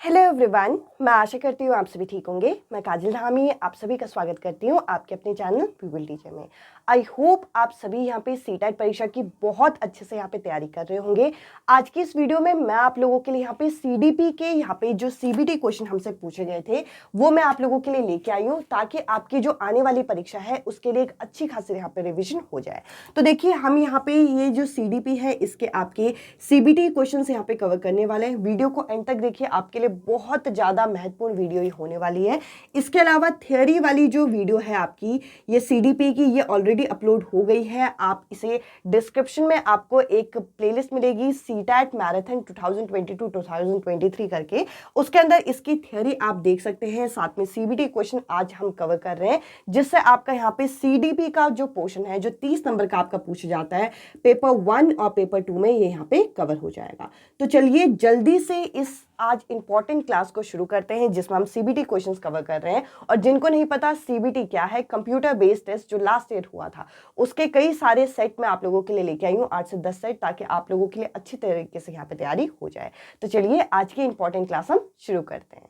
Hello everyone, मैं आशा करती हूँ आप सभी ठीक होंगे। मैं काजल धामी आप सभी का स्वागत करती हूँ आपके अपने चैनल वी विल टीचर में। आई होप आप सभी यहाँ पे सीटेट परीक्षा की बहुत अच्छे से यहाँ पे तैयारी कर रहे होंगे। आज की इस वीडियो में मैं आप लोगों के लिए यहाँ पे सीडीपी के यहाँ पे जो सीबीटी क्वेश्चन हमसे पूछे गए थे वो मैं आप लोगों के लिए लेके आई हूँ, ताकि आपकी जो आने वाली परीक्षा है उसके लिए एक अच्छी खासी यहाँ पे रिविजन हो जाए। तो देखिए, हम यहाँ पे ये जो सीडीपी है इसके आपके सीबीटी क्वेश्चन यहाँ पे कवर करने वाले हैं। वीडियो को एंड तक देखिए, आपके लिए बहुत ज्यादा महत्वपूर्ण वीडियो ये होने वाली है। इसके अलावा थियोरी वाली जो वीडियो है आपकी ये सीडीपी की, ये ऑलरेडी अपलोड हो गई है। आप इसे डिस्क्रिप्शन में आपको एक प्लेलिस्ट मिलेगी सीटेट मैराथन 2022-2023 करके, उसके अंदर इसकी थियोरी आप देख सकते हैं। साथ में सीबीटी क्वेश्चन आज हम कवर कर रहे हैं, जिससे आपका यहाँ पे सीडीपी का जो पोर्शन है जो 30 नंबर का आपका पूछा जाता है पेपर 1 और पेपर 2 में, ये यहाँ पे कवर हो जाएगा। तो चलिए जल्दी से इस आज इंपॉर्टेंट क्लास को शुरू करते हैं, जिसमें हम सीबीटी क्वेश्चंस कवर कर रहे हैं। और जिनको नहीं पता सीबीटी क्या है, कंप्यूटर बेस्ड टेस्ट जो लास्ट ईयर हुआ था, उसके कई सारे सेट मैं आप लोगों के लिए लेके आई हूँ, 8 से 10 सेट, ताकि आप लोगों के लिए अच्छी तरीके से यहाँ पे तैयारी हो जाए। तो चलिए आज की इंपॉर्टेंट क्लास हम शुरू करते हैं।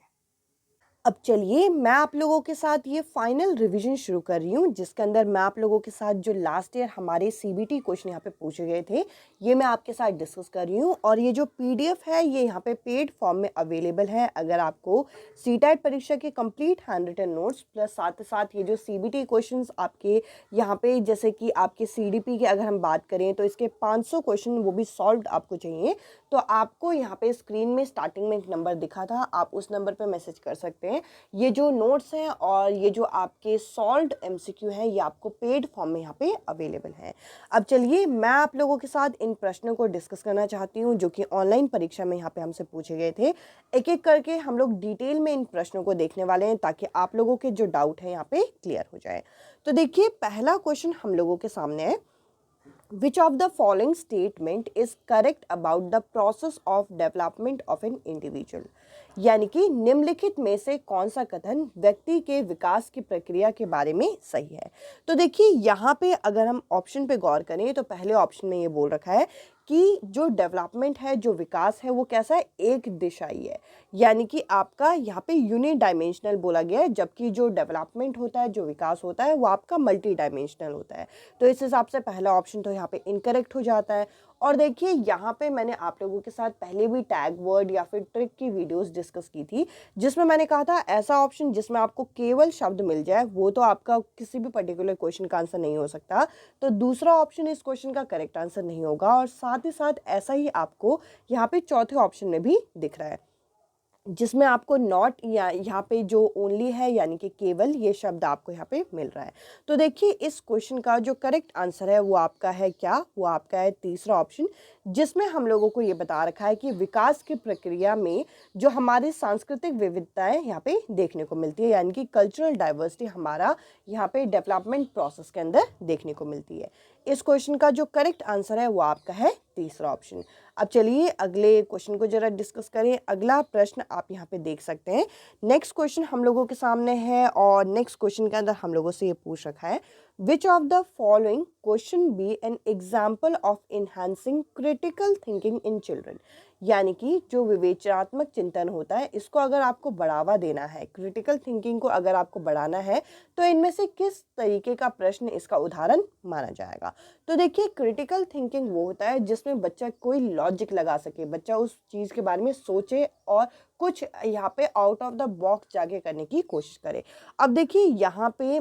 अब चलिए मैं आप लोगों के साथ ये फाइनल रिवीजन शुरू कर रही हूँ, जिसके अंदर मैं आप लोगों के साथ जो लास्ट ईयर हमारे सीबीटी क्वेश्चन यहाँ पे पूछे गए थे ये मैं आपके साथ डिस्कस कर रही हूँ। और ये जो पीडीएफ है ये यहाँ पे पेड फॉर्म में अवेलेबल है। अगर आपको सीटेट परीक्षा के complete handwritten notes plus साथ ही साथ ये जो सीबीटी क्वेश्चंस आपके यहाँ पे, जैसे कि आपके सीडीपी की अगर हम बात करें तो इसके 500 क्वेश्चन वो भी सॉल्व आपको चाहिए, तो आपको यहाँ पे स्क्रीन में स्टार्टिंग में एक नंबर दिखा था, आप उस नंबर पर मैसेज कर सकते हैं। ये जो नोट्स हैं और ये जो आपके सॉल्व्ड एमसीक्यू हैं ये आपको पेड फॉर्म में यहाँ पे अवेलेबल है। अब चलिए मैं आप लोगों के साथ इन प्रश्नों को डिस्कस करना चाहती हूँ जो कि ऑनलाइन परीक्षा में यहाँ पे हमसे पूछे गए थे। एक एक करके हम लोग डिटेल में इन प्रश्नों को देखने वाले हैं, ताकि आप लोगों के जो डाउट है यहाँ पे क्लियर हो जाए। तो देखिए पहला क्वेश्चन हम लोगों के सामने है, Which of the following statement is correct about the process of development of an individual? यानी कि निम्नलिखित में से कौन सा कथन व्यक्ति के विकास की प्रक्रिया के बारे में सही है। तो देखिए यहाँ पे अगर हम ऑप्शन पे गौर करें तो पहले ऑप्शन में ये बोल रखा है कि जो डेवलपमेंट है, जो विकास है, वो कैसा है, एक दिशाई है, यानी कि आपका यहाँ पे यूनि डायमेंशनल बोला गया है, जबकि जो डेवलपमेंट होता है, जो विकास होता है, वो आपका मल्टी डायमेंशनल होता है। तो इस हिसाब से पहला ऑप्शन तो यहाँ पे इनकरेक्ट हो जाता है। और देखिए यहाँ पे मैंने आप लोगों के साथ पहले भी टैग वर्ड या फिर ट्रिक की वीडियोस डिस्कस की थी, जिसमें मैंने कहा था ऐसा ऑप्शन जिसमें आपको केवल शब्द मिल जाए वो तो आपका किसी भी पर्टिकुलर क्वेश्चन का आंसर नहीं हो सकता। तो दूसरा ऑप्शन इस क्वेश्चन का करेक्ट आंसर नहीं होगा। और साथ ही साथ ऐसा ही आपको यहाँ पे चौथे ऑप्शन में भी दिख रहा है, जिसमें आपको नॉट या यहाँ पे जो ओनली है यानी कि केवल, ये शब्द आपको यहाँ पे मिल रहा है। तो देखिए इस क्वेश्चन का जो करेक्ट आंसर है वो आपका है क्या, वो आपका है तीसरा ऑप्शन, जिसमें हम लोगों को ये बता रखा है कि विकास की प्रक्रिया में जो हमारी सांस्कृतिक विविधताएं यहाँ पे देखने को मिलती है, यानी कि कल्चरल डाइवर्सिटी हमारा यहाँ पे डेवलपमेंट प्रोसेस के अंदर देखने को मिलती है। इस क्वेश्चन का जो करेक्ट आंसर है वो आपका है तीसरा ऑप्शन। अब चलिए अगले क्वेश्चन को जरा डिस्कस करें। अगला प्रश्न आप यहाँ पे देख सकते हैं, नेक्स्ट क्वेश्चन हम लोगों के सामने है और नेक्स्ट क्वेश्चन के अंदर हम लोगों से ये पूछ रखा है, Which of the following question be an example of enhancing critical thinking in children? यानी कि जो विवेचनात्मक चिंतन होता है इसको अगर आपको बढ़ावा देना है, क्रिटिकल थिंकिंग को अगर आपको बढ़ाना है, तो इनमें से किस तरीके का प्रश्न इसका उदाहरण माना जाएगा। तो देखिए क्रिटिकल थिंकिंग वो होता है जिसमें बच्चा कोई लॉजिक लगा सके, बच्चा उस चीज़ के बारे में सोचे और कुछ यहाँ पे आउट ऑफ द बॉक्स जाके करने की कोशिश करे। अब देखिए यहाँ पे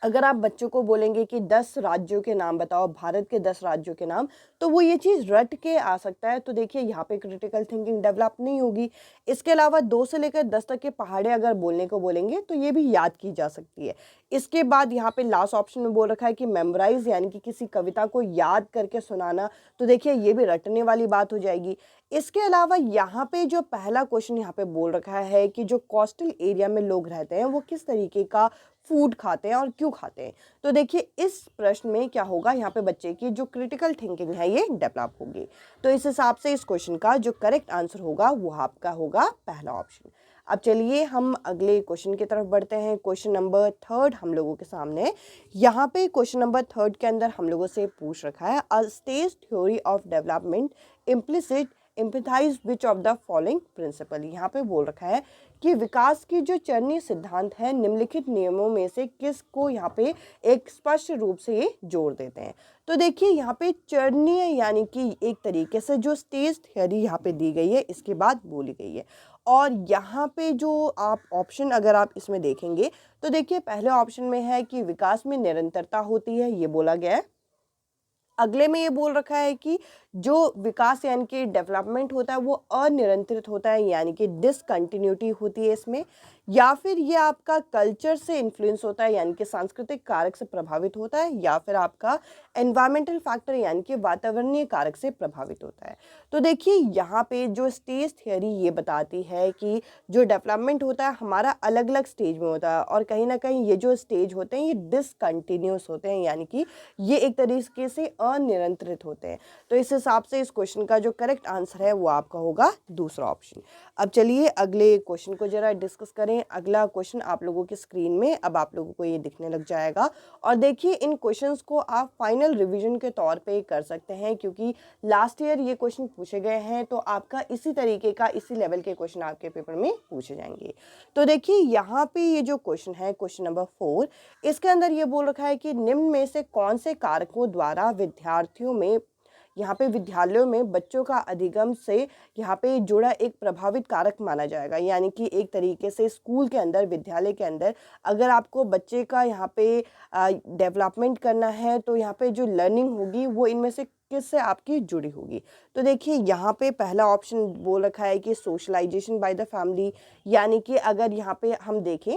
अगर आप बच्चों को बोलेंगे कि 10 राज्यों के नाम बताओ, भारत के 10 राज्यों के नाम, तो वो ये चीज़ रट के आ सकता है। तो देखिए यहाँ पे क्रिटिकल थिंकिंग डेवलप नहीं होगी। इसके अलावा 2 से लेकर 10 तक के पहाड़े अगर बोलने को बोलेंगे तो ये भी याद की जा सकती है। इसके बाद यहाँ पे लास्ट ऑप्शन में बोल रखा है कि मेमोराइज, यानी कि किसी कविता को याद करके सुनाना, तो देखिए ये भी रटने वाली बात हो जाएगी। इसके अलावा यहाँ पे जो पहला क्वेश्चन यहाँ पे बोल रखा है कि जो कोस्टल एरिया में लोग रहते हैं वो किस तरीके का फूड खाते हैं और क्यों खाते हैं, तो देखिए इस प्रश्न में क्या होगा, यहाँ पे बच्चे की जो क्रिटिकल थिंकिंग है ये डेवलप होगी। तो इस हिसाब से इस क्वेश्चन का जो करेक्ट आंसर होगा वो आपका होगा पहला ऑप्शन। अब चलिए हम अगले क्वेश्चन की तरफ बढ़ते हैं। क्वेश्चन नंबर 3 हम लोगों के सामने, यहाँ पे क्वेश्चन नंबर 3 के अंदर हम लोगों से पूछ रखा है, a stage theory of development implicit empathize which of the following principle. यहाँ पे बोल रखा है कि विकास की जो चरणीय सिद्धांत है निम्नलिखित नियमों में से किस को यहाँ पे एक स्पष्ट रूप से ये जोड़ देते हैं। तो देखिए यहाँ पे चरणीय यानी कि एक तरीके से जो स्टेज थ्योरी यहाँ पे दी गई है इसके बाद बोली गई है। और यहाँ पे जो आप ऑप्शन अगर आप इसमें देखेंगे तो देखिए पहले ऑप्शन में है कि विकास में निरंतरता होती है, ये बोला गया है। अगले में ये बोल रखा है कि जो विकास यानी कि डेवलपमेंट होता है वो अनिरंतरित होता है यानी कि डिसकंटिन्यूटी होती है इसमें। या फिर ये आपका कल्चर से इन्फ्लुएंस होता है यानी कि सांस्कृतिक कारक से प्रभावित होता है, या फिर आपका एनवायरमेंटल फैक्टर यानी कि वातावरणीय कारक से प्रभावित होता है। तो देखिए यहाँ पे जो स्टेज थियोरी ये बताती है कि जो डेवलपमेंट होता है हमारा अलग अलग स्टेज में होता है, और कहीं ना कहीं ये जो स्टेज होते हैं ये डिसकंटिन्यूस होते हैं यानी कि ये एक तरीके से अनिरंतरित होते हैं। तो इस हिसाब से इस क्वेश्चन का जो करेक्ट आंसर है वो आपका होगा दूसरा ऑप्शन। अब चलिए अगले क्वेश्चन को जरा डिस्कस करें। अगला क्वेश्चन आप लोगों की स्क्रीन में अब आप लोगों को ये दिखने लग जाएगा, और देखिए इन क्वेश्चंस को आप फाइनल रिवीजन के तौर पे कर सकते हैं क्योंकि लास्ट ईयर ये क्वेश्चन पूछे गए हैं, तो आपका इसी तरीके का इसी लेवल के क्वेश्चन आपके पेपर में पूछे जाएंगे। तो देखिए यहाँ पे ये जो क्वेश्चन है क्वेश्चन नंबर 4, इसके अंदर ये बोल रखा है कि निम्न में से कौन से कारकों द्वारा विद्यार्थियों में यहाँ पे विद्यालयों में बच्चों का अधिगम से यहाँ पे जुड़ा एक प्रभावित कारक माना जाएगा। यानी कि एक तरीके से स्कूल के अंदर विद्यालय के अंदर अगर आपको बच्चे का यहाँ पे डेवलपमेंट करना है तो यहाँ पे जो लर्निंग होगी वो इनमें से किससे आपकी जुड़ी होगी। तो देखिए यहाँ पे पहला ऑप्शन बोल रखा है कि सोशलाइजेशन बाय द फैमिली, यानी कि अगर यहाँ पे हम देखें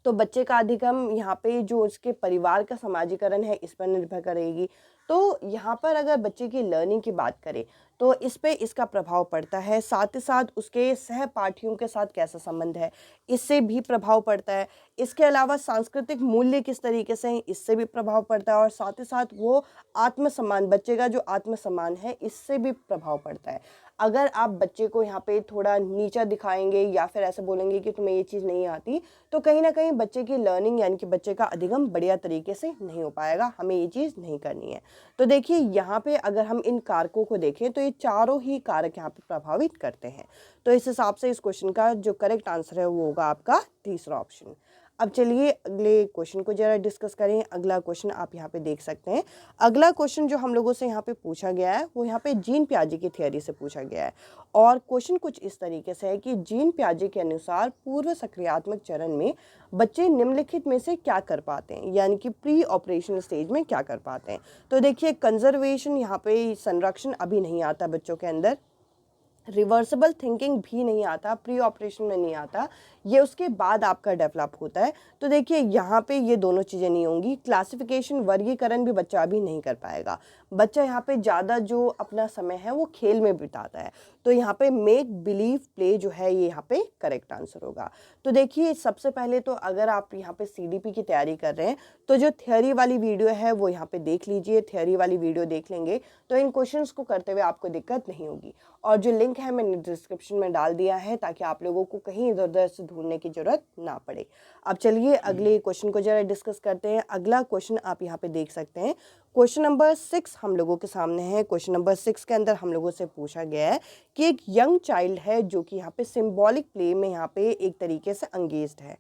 तो बच्चे का अधिगम यहाँ पे जो उसके परिवार का समाजीकरण है इस पर निर्भर करेगी। तो यहाँ पर अगर बच्चे की लर्निंग की बात करें तो इस पे इसका प्रभाव पड़ता है। साथ ही साथ उसके सहपाठियों के साथ कैसा संबंध है इससे भी प्रभाव पड़ता है। इसके अलावा सांस्कृतिक मूल्य किस तरीके से हैं इससे भी प्रभाव पड़ता है, और साथ ही साथ वो आत्मसम्मान, बच्चे का जो आत्मसम्मान है इससे भी प्रभाव पड़ता है। अगर आप बच्चे को यहाँ पे थोड़ा नीचा दिखाएंगे या फिर ऐसे बोलेंगे कि तुम्हें ये चीज़ नहीं आती, तो कहीं ना कहीं बच्चे की लर्निंग यानी कि बच्चे का अधिगम बढ़िया तरीके से नहीं हो पाएगा। हमें ये चीज़ नहीं करनी है। तो देखिए यहाँ पे अगर हम इन कारकों को देखें तो ये चारों ही कारक यहाँ पे प्रभावित करते हैं। तो इस हिसाब से इस क्वेश्चन का जो करेक्ट आंसर है वो होगा आपका तीसरा ऑप्शन। अब चलिए अगले क्वेश्चन को जरा डिस्कस करें। अगला क्वेश्चन आप यहाँ पे देख सकते हैं। अगला क्वेश्चन जो हम लोगों से यहाँ पे पूछा गया है वो यहाँ पे जीन पियाजे की थियरी से पूछा गया है, और क्वेश्चन कुछ इस तरीके से है कि जीन पियाजे के अनुसार पूर्व सक्रियात्मक चरण में बच्चे निम्नलिखित में से क्या कर पाते हैं, यानी कि प्री ऑपरेशनल स्टेज में क्या कर पाते हैं। तो देखिए कंजर्वेशन, यहाँ पे संरक्षण अभी नहीं आता बच्चों के अंदर, रिवर्सिबल थिंकिंग भी नहीं आता, प्री ऑपरेशन में नहीं आता, ये उसके बाद आपका डेवलप होता है। तो देखिए यहाँ पे ये दोनों चीज़ें नहीं होंगी। क्लासिफिकेशन, वर्गीकरण भी बच्चा अभी नहीं कर पाएगा। बच्चा यहाँ पे ज़्यादा जो अपना समय है वो खेल में बिताता है। तो यहाँ पे मेक बिलीव प्ले जो है ये यहाँ पे करेक्ट आंसर होगा। तो देखिए सबसे पहले तो अगर आप यहाँ पे CDP की तैयारी कर रहे हैं तो जो थियोरी वाली वीडियो है वो यहाँ पे देख लीजिए। थियोरी वाली वीडियो देख लेंगे तो इन क्वेश्चंस को करते हुए आपको दिक्कत नहीं होगी, और जो लिंक है मैंने डिस्क्रिप्शन में डाल दिया है ताकि आप लोगों को कहीं इधर उधर से ढूंढने की जरूरत ना पड़े। अब चलिए अगले क्वेश्चन को जरा डिस्कस करते हैं। अगला क्वेश्चन आप यहाँ पे देख सकते हैं, क्वेश्चन नंबर 6 हम लोगों के सामने है। क्वेश्चन नंबर 6 के अंदर हम लोगों से पूछा गया है कि एक यंग चाइल्ड है जो कि यहाँ पे सिंबॉलिक प्ले में यहाँ पे एक तरीके से एंगेज्ड है,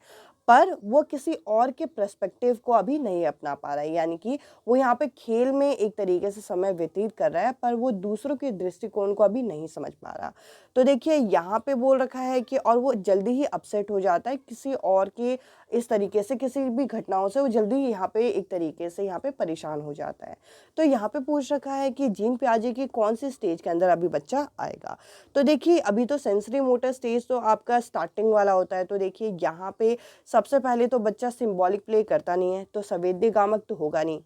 पर वो किसी और के पर्सपेक्टिव को अभी नहीं अपना पा रहा है। यानी कि वो यहाँ पे खेल में एक तरीके से समय व्यतीत कर रहा है पर वो दूसरों के दृष्टिकोण को अभी नहीं समझ पा रहा। तो देखिए यहाँ पे बोल रखा है कि और वो जल्दी ही अपसेट हो जाता है किसी और के इस तरीके से, किसी भी घटनाओं से वो जल्दी ही यहाँ पे एक तरीके से यहाँ पे परेशान हो जाता है। तो यहाँ पे पूछ रखा है कि जीन पियाजे की कौन सी स्टेज के अंदर अभी बच्चा आएगा। तो देखिए अभी तो सेंसरी मोटर स्टेज तो आपका स्टार्टिंग वाला होता है। तो देखिए यहाँ पे सबसे पहले तो बच्चा सिंबॉलिक प्ले करता नहीं है, तो संवेदीगामक तो होगा नहीं।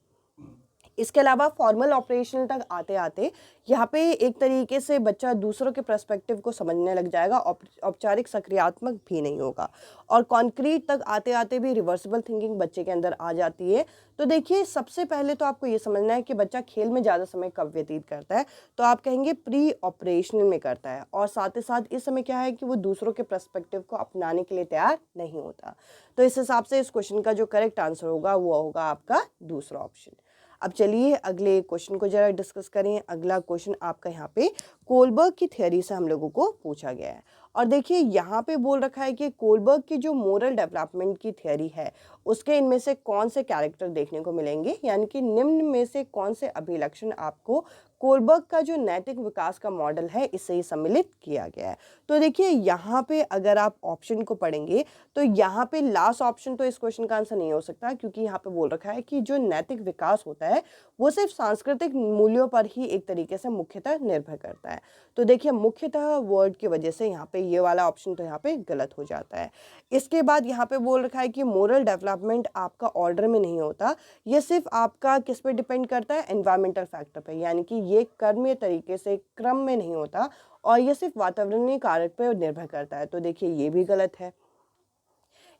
इसके अलावा फॉर्मल ऑपरेशनल तक आते आते यहाँ पे एक तरीके से बच्चा दूसरों के पर्सपेक्टिव को समझने लग जाएगा, औपचारिक सक्रियात्मक भी नहीं होगा, और कॉन्क्रीट तक आते आते भी रिवर्सिबल थिंकिंग बच्चे के अंदर आ जाती है। तो देखिए सबसे पहले तो आपको ये समझना है कि बच्चा खेल में ज़्यादा समय कब व्यतीत करता है, तो आप कहेंगे प्री ऑपरेशनल में करता है, और साथ ही साथ इस समय क्या है कि वो दूसरों के पर्सपेक्टिव को अपनाने के लिए तैयार नहीं होता। तो इस हिसाब से इस क्वेश्चन का जो करेक्ट आंसर होगा वो होगा आपका दूसरा ऑप्शन। अब चलिए अगले क्वेश्चन को जरा डिस्कस करें। अगला क्वेश्चन आपका यहाँ पे कोलबर्ग की थ्योरी से हम लोगों को पूछा गया है। और देखिए यहाँ पे बोल रखा है कि कोलबर्ग की जो मोरल डेवलपमेंट की थ्योरी है उसके इनमें से कौन से कैरेक्टर देखने को मिलेंगे, यानी कि निम्न में से कौन से अभिलक्षण आपको कोलबर्ग का जो नैतिक विकास का मॉडल है इससे ही सम्मिलित किया गया है। तो देखिए यहाँ पे अगर आप ऑप्शन को पढ़ेंगे तो यहाँ पे लास्ट ऑप्शन तो इस क्वेश्चन का आंसर नहीं हो सकता, क्योंकि यहाँ पे बोल रखा है कि जो नैतिक विकास होता है वो सिर्फ सांस्कृतिक मूल्यों पर ही एक तरीके से मुख्यतः निर्भर करता है। तो देखिए मुख्यतः वर्ड की वजह से यहाँ पे ये वाला ऑप्शन तो यहाँ पे गलत हो जाता है। इसके बाद यहाँ पे बोल रखा है कि मोरल डेवलपमेंट आपका ऑर्डर में नहीं होता, ये सिर्फ आपका किस पे डिपेंड करता है, एनवायरमेंटल फैक्टर पे, यानी कि ये कर्मीय तरीके से क्रम में नहीं होता और ये सिर्फ वातावरणीय कारक पर निर्भर करता है। तो देखिए ये भी गलत है।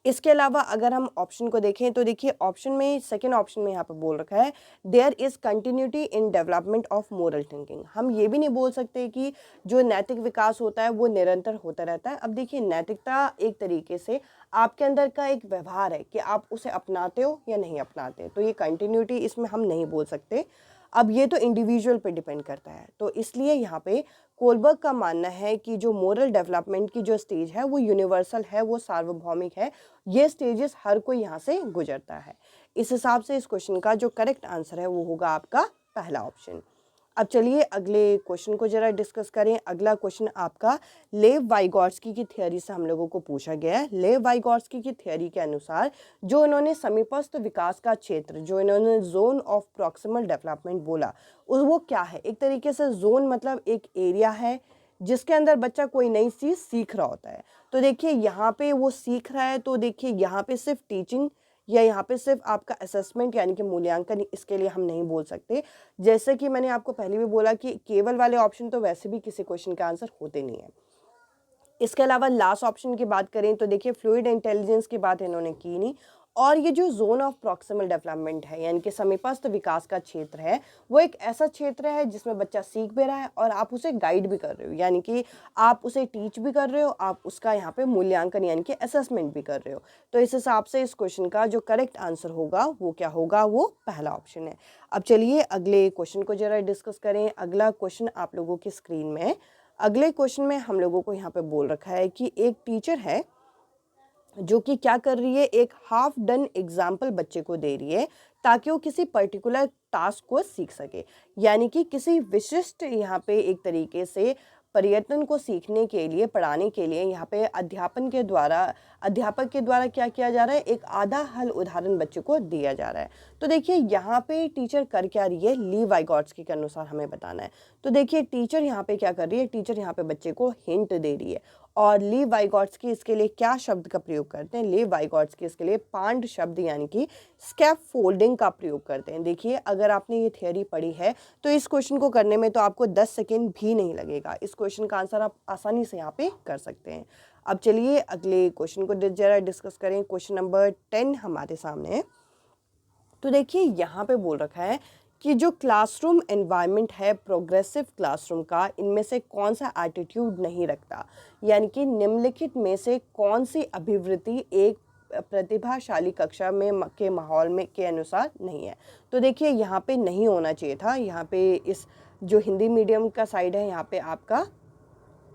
इसके अलावा अगर हम ऑप्शन को देखें तो देखिए ऑप्शन में सेकंड ऑप्शन में यहाँ पर बोल रखा है there is continuity in development of moral thinking. हम ये भी नहीं बोल सकते कि जो नैतिक विकास होता है वो निरंतर होता रहता है। अब देखिए नैतिकता एक तरीके से आपके अंदर का एक व्यवहार है कि आप उसे अपनाते हो या नहीं अपनाते, तो ये कंटिन्यूटी इसमें हम नहीं बोल सकते। अब ये तो इंडिविजुअल पे डिपेंड करता है, तो इसलिए यहाँ पे कोलबर्ग का मानना है कि जो मोरल डेवलपमेंट की जो स्टेज है वो यूनिवर्सल है, वो सार्वभौमिक है, ये स्टेजेस हर कोई यहाँ से गुजरता है। इस हिसाब से इस क्वेश्चन का जो करेक्ट आंसर है वो होगा आपका पहला ऑप्शन। अब चलिए अगले क्वेश्चन को जरा डिस्कस करें। अगला क्वेश्चन आपका लेव वाइगॉट्स्की की थ्योरी से हम लोगों को पूछा गया है। लेव वाइगॉट्स्की की थ्योरी के अनुसार जो इन्होंने समीपस्थ विकास का क्षेत्र, जो इन्होंने जोन ऑफ प्रॉक्सिमल डेवलपमेंट बोला, वो क्या है? एक तरीके से जोन मतलब एक एरिया है जिसके अंदर बच्चा कोई नई चीज़ सीख रहा होता है। तो देखिए यहाँ पे वो सीख रहा है, तो देखिए यहाँ पे सिर्फ टीचिंग या यहाँ पे सिर्फ आपका असेसमेंट यानी कि मूल्यांकन इसके लिए हम नहीं बोल सकते। जैसे कि मैंने आपको पहले भी बोला कि केवल वाले ऑप्शन तो वैसे भी किसी क्वेश्चन का आंसर होते नहीं है। इसके अलावा लास्ट ऑप्शन की बात करें तो देखिए फ्लूइड इंटेलिजेंस की बात इन्होंने की नहीं, और ये जो जोन ऑफ प्रॉक्सिमल डेवलपमेंट है यानी कि समीपस्थ विकास का क्षेत्र है, वो एक ऐसा क्षेत्र है जिसमें बच्चा सीख भी रहा है और आप उसे गाइड भी कर रहे हो, यानी कि आप उसे टीच भी कर रहे हो, आप उसका यहाँ पे मूल्यांकन यानी कि असेसमेंट भी कर रहे हो। तो इस हिसाब से इस क्वेश्चन का जो करेक्ट आंसर होगा वो क्या होगा, वो पहला ऑप्शन है। अब चलिए अगले क्वेश्चन को जरा डिस्कस करें। अगला क्वेश्चन आप लोगों की स्क्रीन में है। अगले क्वेश्चन में हम लोगों को यहाँ पे बोल रखा है कि एक टीचर है जो कि क्या कर रही है, एक हाफ डन एग्जाम्पल बच्चे को दे रही है ताकि वो किसी पर्टिकुलर टास्क को सीख सके, यानी कि किसी विशिष्ट यहाँ पे एक तरीके से पर्यटन को सीखने के लिए, पढ़ाने के लिए यहाँ पे अध्यापक के द्वारा क्या किया जा रहा है, एक आधा हल उदाहरण बच्चे को दिया जा रहा है। तो देखिए यहाँ पे टीचर कर क्या रही है, ली वाइगॉट्स्की के अनुसार हमें बताना है। तो देखिए टीचर यहाँ पे क्या कर रही है, टीचर यहाँ पे बच्चे को हिंट दे रही है। और ली वाइगॉट्स्की इसके लिए क्या शब्द का प्रयोग करते हैं, ली वाइगॉट्स्की इसके लिए पांड शब्द यानी कि स्कैफोल्डिंग का प्रयोग करते हैं। देखिए अगर आपने ये थियोरी पढ़ी है तो इस क्वेश्चन को करने में तो आपको 10 सेकेंड भी नहीं लगेगा। इस क्वेश्चन का आंसर आप आसानी से यहाँ पे कर सकते हैं। अब चलिए अगले क्वेश्चन को जरा डिस्कस करें। क्वेश्चन नंबर 10 हमारे सामने है। तो देखिए यहाँ पे बोल रखा है कि जो क्लासरूम एनवायरनमेंट है प्रोग्रेसिव क्लासरूम का, इनमें से कौन सा एटीट्यूड नहीं रखता, यानी कि निम्नलिखित में से कौन सी अभिवृत्ति एक प्रतिभाशाली कक्षा में के माहौल में के अनुसार नहीं है। तो देखिए यहाँ पे नहीं होना चाहिए था, यहाँ पे इस जो हिंदी मीडियम का साइड है यहाँ पे आपका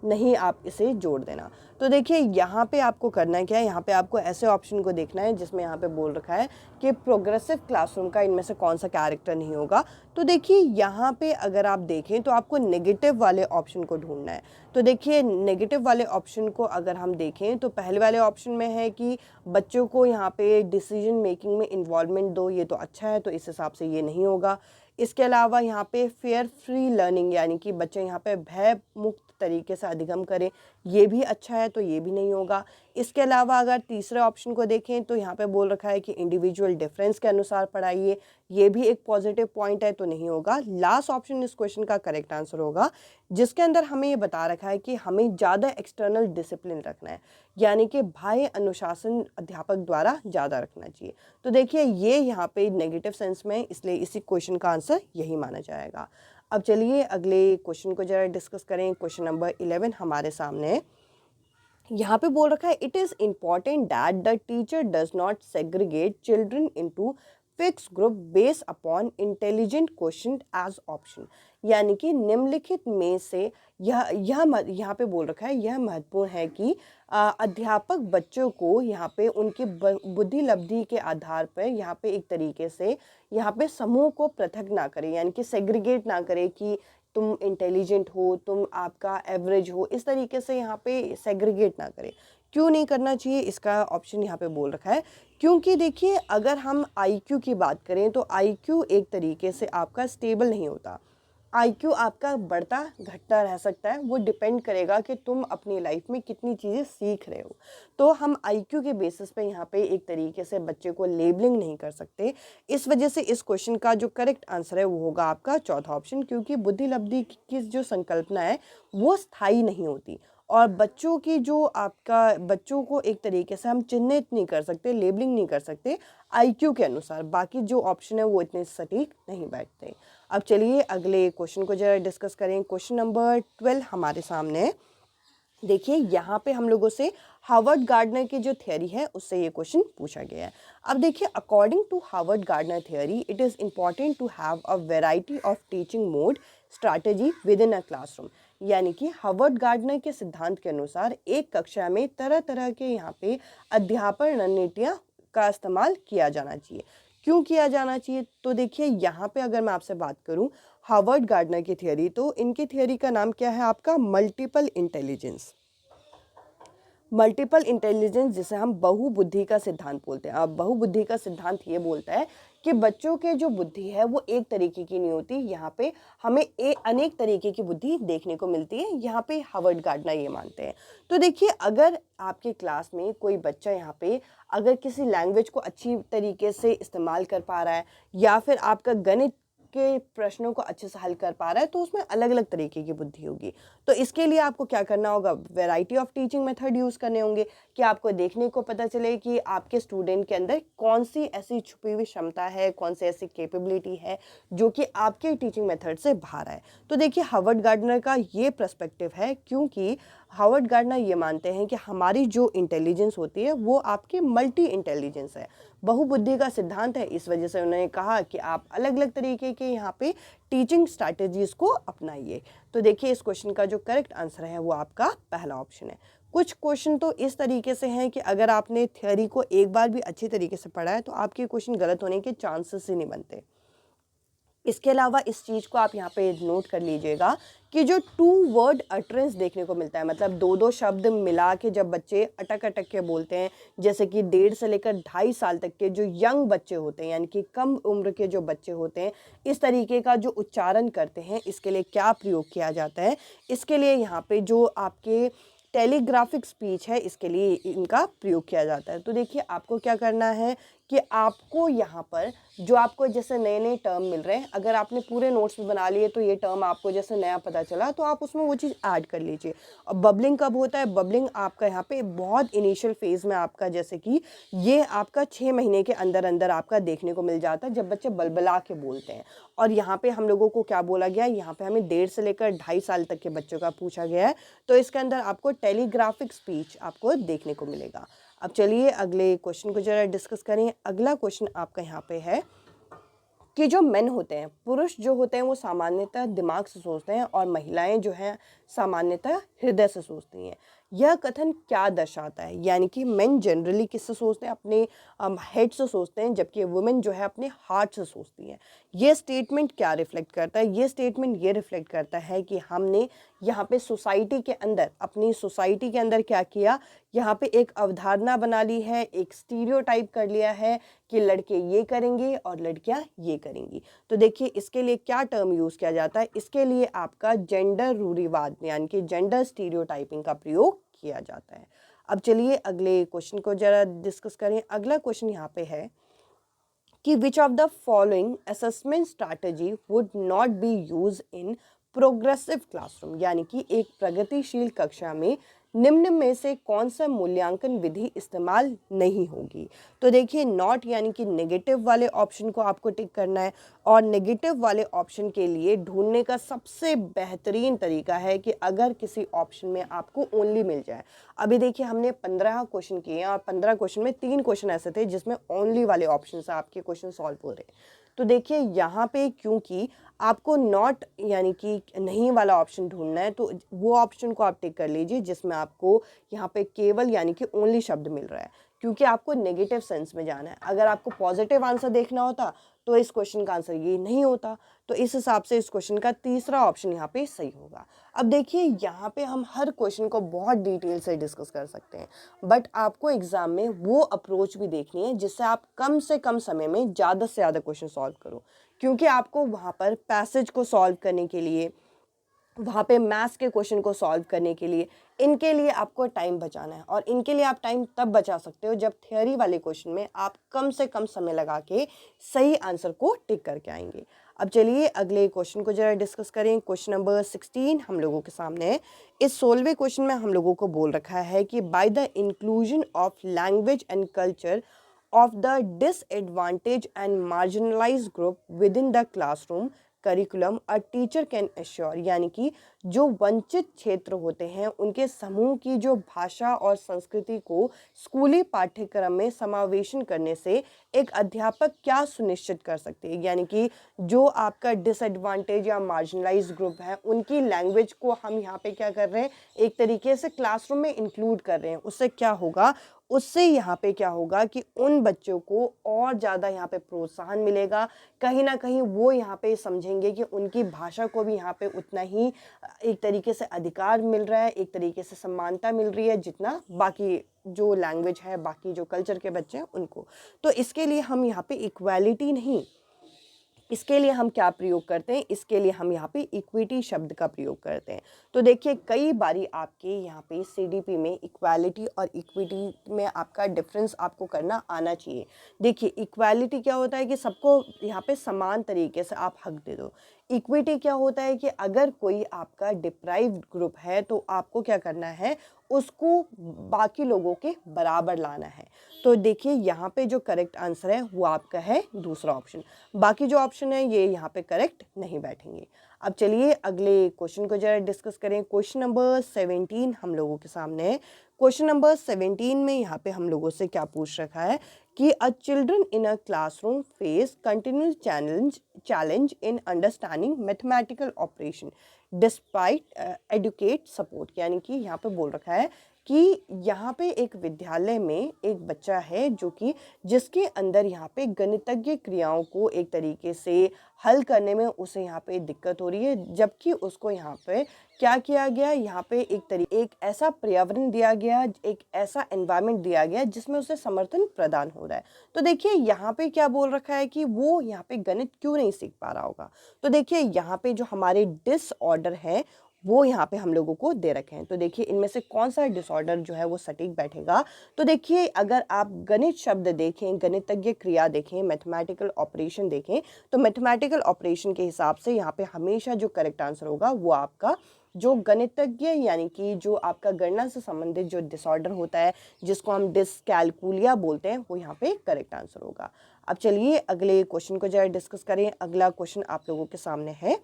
नहीं, आप इसे जोड़ देना। तो देखिए यहाँ पे आपको करना क्या है, यहाँ पे आपको ऐसे ऑप्शन को देखना है जिसमें यहाँ पे बोल रखा है कि प्रोग्रेसिव क्लासरूम का इनमें से कौन सा कैरेक्टर नहीं होगा। तो देखिए यहाँ पे अगर आप देखें तो आपको नेगेटिव वाले ऑप्शन को ढूंढना है। तो देखिए नेगेटिव वाले ऑप्शन को अगर हम देखें तो पहले वाले ऑप्शन में है कि बच्चों को यहाँ पे डिसीजन मेकिंग में इन्वॉल्वमेंट दो, ये तो अच्छा है, तो इस हिसाब से ये नहीं होगा। इसके अलावा यहाँ पे फेयर फ्री लर्निंग यानी कि बच्चे यहाँ पे भय मुक्त तरीके से अधिगम करें, ये भी अच्छा है, तो ये भी नहीं होगा। इसके अलावा अगर तीसरे ऑप्शन को देखें तो यहाँ पे बोल रखा है कि इंडिविजुअल डिफरेंस के अनुसार पढ़ाइए, ये भी एक पॉजिटिव पॉइंट है, तो नहीं होगा। लास्ट ऑप्शन इस क्वेश्चन का करेक्ट आंसर होगा, जिसके अंदर हमें ये बता रखा है कि हमें ज़्यादा एक्सटर्नल डिसिप्लिन रखना है, यानी कि बाह्य अनुशासन अध्यापक द्वारा ज़्यादा रखना चाहिए। तो देखिए ये यहाँ पे नेगेटिव सेंस में, इसलिए इसी क्वेश्चन का आंसर यही माना जाएगा। अब चलिए अगले क्वेश्चन को जरा डिस्कस करें। क्वेश्चन नंबर 11 हमारे सामने है। यहाँ पे बोल रखा है it is important that the teacher does not segregate children into fix group based upon intelligent question as option. यानी कि निम्नलिखित में से यहाँ पे बोल रखा है, यह महत्वपूर्ण है कि अध्यापक बच्चों को यहाँ पे उनकी बुद्धि लब्धि के आधार पर यहाँ पे एक तरीके से यहाँ पे समूह को पृथक ना करे, यानी कि सेग्रीगेट ना करे कि तुम इंटेलिजेंट हो, तुम आपका एवरेज हो, इस तरीके से यहाँ पे सेग्रीगेट ना करे। क्यों नहीं करना चाहिए, इसका ऑप्शन यहाँ पे बोल रखा है क्योंकि देखिए अगर हम आईक्यू की बात करें तो आईक्यू एक तरीके से आपका स्टेबल नहीं होता। आईक्यू आपका बढ़ता घटता रह सकता है, वो डिपेंड करेगा कि तुम अपनी लाइफ में कितनी चीज़ें सीख रहे हो। तो हम आईक्यू के बेसिस पे यहाँ पे एक तरीके से बच्चे को लेबलिंग नहीं कर सकते। इस वजह से इस क्वेश्चन का जो करेक्ट आंसर है वो होगा आपका चौथा ऑप्शन, क्योंकि बुद्धि लब्धि की जो संकल्पना है वो स्थायी नहीं होती और बच्चों की जो आपका बच्चों को एक तरीके से हम चिन्हित नहीं कर सकते, लेबलिंग नहीं कर सकते आईक्यू के अनुसार। बाकी जो ऑप्शन है वो इतने सटीक नहीं बैठते। अब चलिए अगले क्वेश्चन को जरा डिस्कस करें। क्वेश्चन नंबर 12 हमारे सामने है। देखिए यहाँ पे हम लोगों से हार्वर्ड गार्डनर की जो थियरी है उससे ये क्वेश्चन पूछा गया है। अब देखिए according to Harvard Gardner theory it is important to have a variety of teaching mode strategy within a classroom. यानी कि हार्वर्ड गार्डनर के सिद्धांत के अनुसार एक कक्षा में तरह तरह के यहाँ पे अध्यापन रणनीतियाँ का इस्तेमाल किया जाना चाहिए। क्यों किया जाना चाहिए, तो देखिए यहाँ पे अगर मैं आपसे बात करूँ हार्वर्ड गार्डनर की थियरी, तो इनकी थियरी का नाम क्या है आपका मल्टीपल इंटेलिजेंस। मल्टीपल इंटेलिजेंस जिसे हम बहुबुद्धि का सिद्धांत बोलते हैं। अब बहुबुद्धि का सिद्धांत ये बोलता है कि बच्चों के जो बुद्धि है वो एक तरीके की नहीं होती, यहाँ पे हमें अनेक तरीके की बुद्धि देखने को मिलती है। यहाँ पे हार्वर्ड गार्डनर ये मानते हैं। तो देखिए अगर आपके क्लास में कोई बच्चा यहाँ पे अगर किसी लैंग्वेज को अच्छी तरीके से इस्तेमाल कर पा रहा है या फिर आपका गणित के प्रश्नों को अच्छे से हल कर पा रहा है, तो उसमें अलग अलग तरीके की बुद्धि होगी। तो इसके लिए आपको क्या करना होगा, variety of teaching method use करने होंगे कि आपको देखने को पता चले कि आपके स्टूडेंट के अंदर कौन सी ऐसी छुपी हुई क्षमता है, कौन सी ऐसी कैपेबिलिटी है जो कि आपके टीचिंग मेथड से बाहर है। तो देखिए हार्वर्ड गार्डनर का ये पर्सपेक्टिव है, क्योंकि हार्वर्ड गार्डनर ये मानते हैं कि हमारी जो इंटेलिजेंस होती है वो आपकी मल्टी इंटेलिजेंस है, बहुबुद्धि का सिद्धांत है। इस वजह से उन्होंने कहा कि आप अलग अलग तरीके के यहाँ पे टीचिंग स्ट्रैटेजीज को अपनाइए। तो देखिए इस क्वेश्चन का जो करेक्ट आंसर है वो आपका पहला ऑप्शन है। कुछ क्वेश्चन तो इस तरीके से हैं कि अगर आपने थ्योरी को एक बार भी अच्छी तरीके से पढ़ा है तो आपके क्वेश्चन गलत होने के चांसेस ही नहीं बनते। इसके अलावा इस चीज़ को आप यहाँ पे नोट कर लीजिएगा कि जो 2 वर्ड अटरेंस देखने को मिलता है, मतलब दो शब्द मिला के जब बच्चे अटक अटक के बोलते हैं, जैसे कि 1.5 से लेकर 2.5 साल तक के जो यंग बच्चे होते हैं, यानी कि कम उम्र के जो बच्चे होते हैं, इस तरीके का जो उच्चारण करते हैं, इसके लिए क्या प्रयोग किया जाता है, इसके लिए यहाँ पे जो आपके टेलीग्राफिक स्पीच है इसके लिए इनका प्रयोग किया जाता है। तो देखिए आपको क्या करना है कि आपको यहाँ पर जो आपको जैसे नए नए टर्म मिल रहे हैं, अगर आपने पूरे नोट्स में बना लिए तो ये टर्म आपको जैसे नया पता चला तो आप उसमें वो चीज़ ऐड कर लीजिए। और बबलिंग कब होता है, बबलिंग आपका यहाँ पे बहुत इनिशियल फेज़ में आपका, जैसे कि ये आपका 6 महीने के अंदर अंदर आपका देखने को मिल जाता है जब बच्चे बलबला के बोलते हैं। और यहाँ पे हम लोगों को क्या बोला गया, यहाँ पे हमें 1.5 से लेकर 2.5 साल तक के बच्चों का पूछा गया है, तो इसके अंदर आपको टेलीग्राफिक स्पीच आपको देखने को मिलेगा। अब चलिए अगले क्वेश्चन को जरा डिस्कस करें। अगला क्वेश्चन आपका यहाँ पे है कि जो मेन होते हैं, पुरुष जो होते हैं वो सामान्यतः दिमाग से सोचते हैं और महिलाएं जो हैं सामान्यतः हृदय से सोचती हैं। यह कथन क्या दर्शाता है, यानी कि मेन जनरली किससे सोचते हैं, अपने हेड से सोचते हैं, जबकि वुमेन जो है अपने हार्ट से सोचती हैं। ये स्टेटमेंट क्या रिफ्लेक्ट करता है, ये स्टेटमेंट ये रिफ्लेक्ट करता है कि हमने यहाँ पे सोसाइटी के अंदर, अपनी सोसाइटी के अंदर क्या किया, यहाँ पे एक अवधारणा बना ली है, एक स्टीरियोटाइप कर लिया है कि लड़के ये करेंगे और लड़कियां ये करेंगी। तो देखिए इसके लिए क्या टर्म यूज़ किया जाता है, इसके लिए आपका जेंडर रूढ़िवाद यानी कि जेंडर स्टीरियोटाइपिंग का प्रयोग किया जाता है। अब चलिए अगले क्वेश्चन को जरा डिस्कस करें। अगला क्वेश्चन यहाँ पे है कि विच of the following assessment strategy would not be use in progressive classroom, यानी कि एक प्रगतिशील कक्षा में निम्न में से कौन सा मूल्यांकन विधि इस्तेमाल नहीं होगी? तो देखिए नॉट यानी कि नेगेटिव वाले ऑप्शन को आपको टिक करना है, और नेगेटिव वाले ऑप्शन के लिए ढूंढने का सबसे बेहतरीन तरीका है कि अगर किसी ऑप्शन में आपको ओनली मिल जाए। अभी देखिए हमने 15 क्वेश्चन किए हैं और 15 क्वेश्चन में 3 क्वेश्चन ऐसे थे जिसमें ओनली वाले ऑप्शन से आपके क्वेश्चन सॉल्व हो रहे हैं। तो देखिए यहाँ पे क्योंकि आपको नॉट यानी कि नहीं वाला ऑप्शन ढूंढना है, तो वो ऑप्शन को आप टिक कर लीजिए जिसमें आपको यहाँ पे केवल यानी कि ओनली शब्द मिल रहा है, क्योंकि आपको नेगेटिव सेंस में जाना है। अगर आपको पॉजिटिव आंसर देखना होता तो इस क्वेश्चन का आंसर ये नहीं होता। तो इस हिसाब से इस क्वेश्चन का तीसरा ऑप्शन यहाँ पे सही होगा। अब देखिए यहाँ पे हम हर क्वेश्चन को बहुत डिटेल से डिस्कस कर सकते हैं, बट आपको एग्जाम में वो अप्रोच भी देखनी है जिससे आप कम से कम समय में ज़्यादा से ज़्यादा क्वेश्चन सॉल्व करो, क्योंकि आपको वहाँ पर पैसेज को सॉल्व करने के लिए, वहाँ पे मैथ्स के क्वेश्चन को सॉल्व करने के लिए, इनके लिए आपको टाइम बचाना है। और इनके लिए आप टाइम तब बचा सकते हो जब थ्योरी वाले क्वेश्चन में आप कम से कम समय लगा के सही आंसर को टिक करके आएंगे। अब चलिए अगले क्वेश्चन को जरा डिस्कस करें। क्वेश्चन नंबर 16 हम लोगों के सामने है। इस 16वें क्वेश्चन में हम लोगों को बोल रखा है कि by the inclusion of language and culture of the disadvantaged and marginalized group within the classroom curriculum a teacher can assure, यानी कि जो वंचित क्षेत्र होते हैं उनके समूह की जो भाषा और संस्कृति को स्कूली पाठ्यक्रम में समावेशन करने से एक अध्यापक क्या सुनिश्चित कर सकते हैं। यानी कि जो आपका डिसएडवांटेज या मार्जिनलाइज ग्रुप है उनकी लैंग्वेज को हम यहाँ पे क्या कर रहे हैं, एक तरीके से क्लासरूम में इंक्लूड कर रहे हैं। उससे क्या होगा, उससे यहाँ पे क्या होगा कि उन बच्चों को और ज़्यादा यहाँ पे प्रोत्साहन मिलेगा। कहीं ना कहीं वो यहाँ पे समझेंगे कि उनकी भाषा को भी यहाँ पे उतना ही एक तरीके से अधिकार मिल रहा है, एक तरीके से समानता मिल रही है जितना बाकी जो लैंग्वेज है, बाकी जो कल्चर के बच्चे हैं उनको। तो इसके लिए हम यहाँ पे इक्वालिटी नहीं, इसके लिए हम क्या प्रयोग करते हैं, इसके लिए हम यहाँ पे इक्विटी शब्द का प्रयोग करते हैं। तो देखिए कई बारी आपके यहाँ पे सीडीपी में इक्वालिटी और इक्विटी में आपका डिफरेंस आपको करना आना चाहिए। देखिए इक्वालिटी क्या होता है कि सबको यहाँ पे समान तरीके से आप हक दे दो। इक्विटी क्या होता है कि अगर कोई आपका डिप्राइव्ड ग्रुप है तो आपको क्या करना है, उसको बाकी लोगों के बराबर लाना है। तो देखिए यहाँ पे जो करेक्ट आंसर है वो आपका है दूसरा ऑप्शन। बाकी जो ऑप्शन है ये यहाँ पे करेक्ट नहीं बैठेंगे। अब चलिए अगले क्वेश्चन को जरा डिस्कस करें। क्वेश्चन नंबर 17 हम लोगों के सामने है। क्वेश्चन नंबर 17 में यहाँ पे हम लोगों से क्या पूछ रखा है कि a children in a classroom face continuous challenge in understanding mathematical operation despite adequate support. यानी कि यहाँ पे बोल रखा है कि यहाँ पे एक विद्यालय में एक बच्चा है जो कि जिसके अंदर यहाँ पे गणितज्ञ क्रियाओं को एक तरीके से हल करने में उसे यहाँ पे दिक्कत हो रही है, जबकि उसको यहाँ पे क्या किया गया, यहाँ पे एक ऐसा पर्यावरण दिया गया, एक ऐसा एनवायरनमेंट दिया गया जिसमें उसे समर्थन प्रदान हो रहा है। तो देखिए यहाँ पे क्या बोल रखा है कि वो यहाँ पे गणित क्यों नहीं सीख पा रहा होगा। तो देखिए यहाँ पे जो हमारे डिसऑर्डर है वो यहाँ पे हम लोगों को दे रखे हैं। तो देखिए इनमें से कौन सा डिसऑर्डर जो है वो सटीक बैठेगा। तो देखिए अगर आप गणित शब्द देखें, गणितज्ञ क्रिया देखें, मैथमेटिकल ऑपरेशन देखें, तो मैथमेटिकल ऑपरेशन के हिसाब से यहाँ पे हमेशा जो करेक्ट आंसर होगा वो आपका जो गणितज्ञ यानी कि जो आपका गणना से संबंधित जो डिसऑर्डर होता है जिसको हम डिसकैलकुलिया बोलते हैं वो यहाँ पे करेक्ट आंसर होगा। अब चलिए अगले क्वेश्चन को जरा डिस्कस करें। अगला क्वेश्चन आप लोगों के सामने है।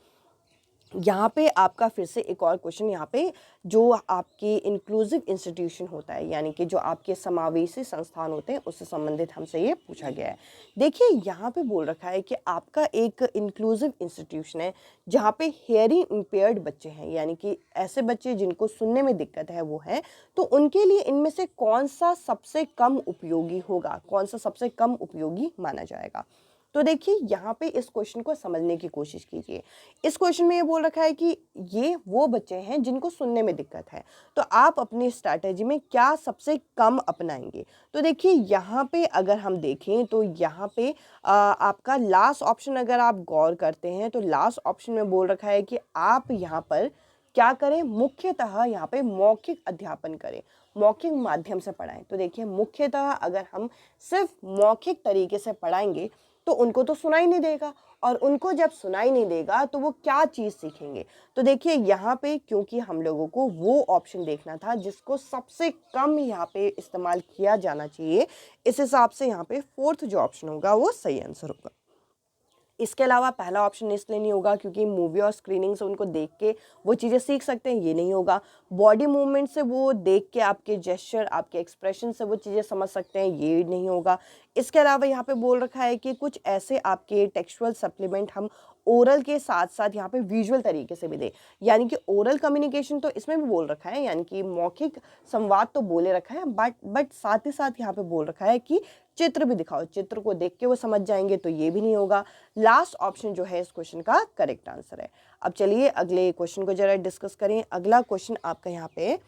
यहाँ पे आपका फिर से एक और क्वेश्चन, यहाँ पे जो आपके इंक्लूसिव इंस्टीट्यूशन होता है यानी कि जो आपके समावेशी संस्थान होते हैं उससे संबंधित हमसे ये पूछा गया है। देखिए यहाँ पे बोल रखा है कि आपका एक इंक्लूसिव इंस्टीट्यूशन है जहाँ पे हेयरिंग इम्पेयर्ड बच्चे हैं, यानी कि ऐसे बच्चे जिनको सुनने में दिक्कत है वो हैं। तो उनके लिए इनमें से कौन सा सबसे कम उपयोगी होगा, कौन सा सबसे कम उपयोगी माना जाएगा। तो देखिए यहाँ पे इस क्वेश्चन को समझने की कोशिश कीजिए। इस क्वेश्चन में ये बोल रखा है कि ये वो बच्चे हैं जिनको सुनने में दिक्कत है, तो आप अपनी स्ट्रैटेजी में क्या सबसे कम अपनाएंगे। तो देखिए यहाँ पे अगर हम देखें तो यहाँ पे आपका लास्ट ऑप्शन अगर आप गौर करते हैं तो लास्ट ऑप्शन में बोल रखा है कि आप यहाँ पर क्या करें, मुख्यतः यहाँ पे मौखिक अध्यापन करें, मौखिक माध्यम से पढ़ाएं। तो देखिए मुख्यतः अगर हम सिर्फ मौखिक तरीके से पढ़ाएंगे तो उनको तो सुनाई नहीं देगा, और उनको जब सुनाई नहीं देगा तो वो क्या चीज़ सीखेंगे। तो देखिए यहाँ पे क्योंकि हम लोगों को वो ऑप्शन देखना था जिसको सबसे कम यहाँ पे इस्तेमाल किया जाना चाहिए, इस हिसाब से यहाँ पे फोर्थ जो ऑप्शन होगा वो सही आंसर होगा। इसके अलावा पहला ऑप्शन इसलिए नहीं होगा क्योंकि मूवी और स्क्रीनिंग से उनको देख के वो चीज़ें सीख सकते हैं, ये नहीं होगा। बॉडी मूवमेंट से वो देख के आपके जेस्चर, आपके एक्सप्रेशन से वो चीज़ें समझ सकते हैं, ये नहीं होगा। इसके अलावा यहाँ पे बोल रखा है कि कुछ ऐसे आपके टेक्सचुअल सप्लीमेंट हम ओरल के साथ साथ यहाँ पे विजुअल तरीके से भी दें, यानी कि ओरल कम्युनिकेशन तो इसमें भी बोल रखा है, यानी कि मौखिक संवाद तो बोले रखा है, बट साथ ही साथ यहाँ पे बोल रखा है कि चित्र भी दिखाओ, चित्र को देख के वो समझ जाएंगे, तो ये भी नहीं होगा। लास्ट ऑप्शन जो है इस क्वेश्चन का करेक्ट आंसर है। अब चलिए अगले क्वेश्चन को जरा डिस्कस करें। अगला क्वेश्चन आपका यहाँ पे,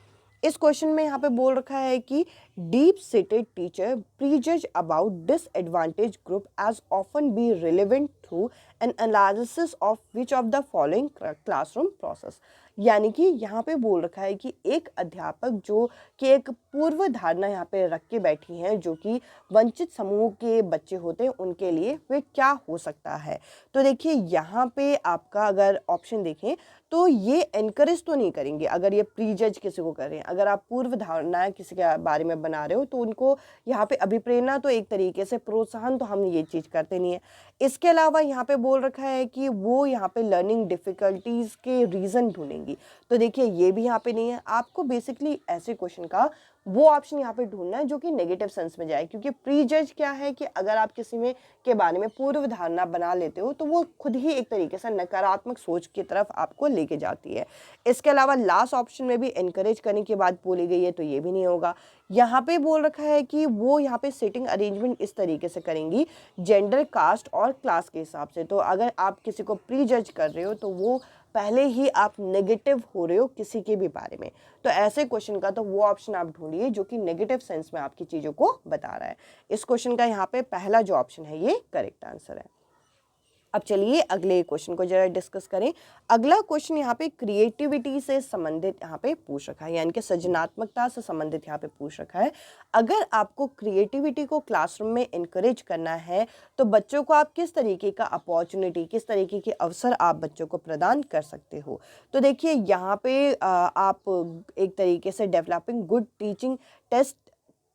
इस क्वेश्चन में यहाँ पे बोल रखा है कि deep seated teacher prejudice about disadvantage group as often be relevant through an analysis of which of the following classroom process. यानी कि यहाँ पे बोल रखा है कि एक अध्यापक जो कि एक पूर्व धारणा यहाँ पे रख के बैठी हैं जो कि वंचित समूह के बच्चे होते हैं उनके लिए वे क्या हो सकता है। तो देखिए यहाँ पे आपका अगर ऑप्शन देखें तो ये एनकरेज तो नहीं करेंगे अगर ये प्रीजज किसी को करें। अगर आप पूर्व धारणा किसी के बारे में बना रहे हो तो उनको यहाँ पे अभिप्रेरणा तो एक तरीके से प्रोत्साहन तो हम ये चीज़ करते नहीं है। इसके अलावा यहाँ पे बोल रखा है कि वो यहाँ पे लर्निंग डिफ़िकल्टीज़ के रीज़न ढूंढेंगी। तो देखिए ये भी यहाँ पे नहीं है। आपको बेसिकली ऐसे क्वेश्चन का वो ऑप्शन यहाँ पे ढूंढना है जो कि नेगेटिव सेंस में जाए, क्योंकि प्रीजज क्या है कि अगर आप किसी में के बारे में पूर्व धारणा बना लेते हो तो वो खुद ही एक तरीके से नकारात्मक सोच की तरफ आपको लेके जाती है। इसके अलावा लास्ट ऑप्शन में भी एनकरेज करने की बात बोली गई है, तो ये भी नहीं होगा। यहाँ पे बोल रखा है कि वो यहाँ पे सीटिंग अरेंजमेंट इस तरीके से करेंगी जेंडर, कास्ट और क्लास के हिसाब से। तो अगर आप किसी को प्रीजज कर रहे हो तो वो पहले ही आप नेगेटिव हो रहे हो किसी के भी बारे में। तो ऐसे क्वेश्चन का तो वो ऑप्शन आप ढूंढिए जो कि नेगेटिव सेंस में आपकी चीज़ों को बता रहा है। इस क्वेश्चन का यहाँ पे पहला जो ऑप्शन है ये करेक्ट आंसर है। अब चलिए अगले क्वेश्चन को जरा डिस्कस करें। अगला क्वेश्चन यहाँ पे क्रिएटिविटी से संबंधित यहाँ पे पूछ रखा है, यानी कि सृजनात्मकता से संबंधित यहाँ पे पूछ रखा है। अगर आपको क्रिएटिविटी को क्लासरूम में इनकरेज करना है तो बच्चों को आप किस तरीके का अपॉर्चुनिटी, किस तरीके के अवसर आप बच्चों को प्रदान कर सकते हो। तो देखिए यहाँ पे आप एक तरीके से developing good teaching test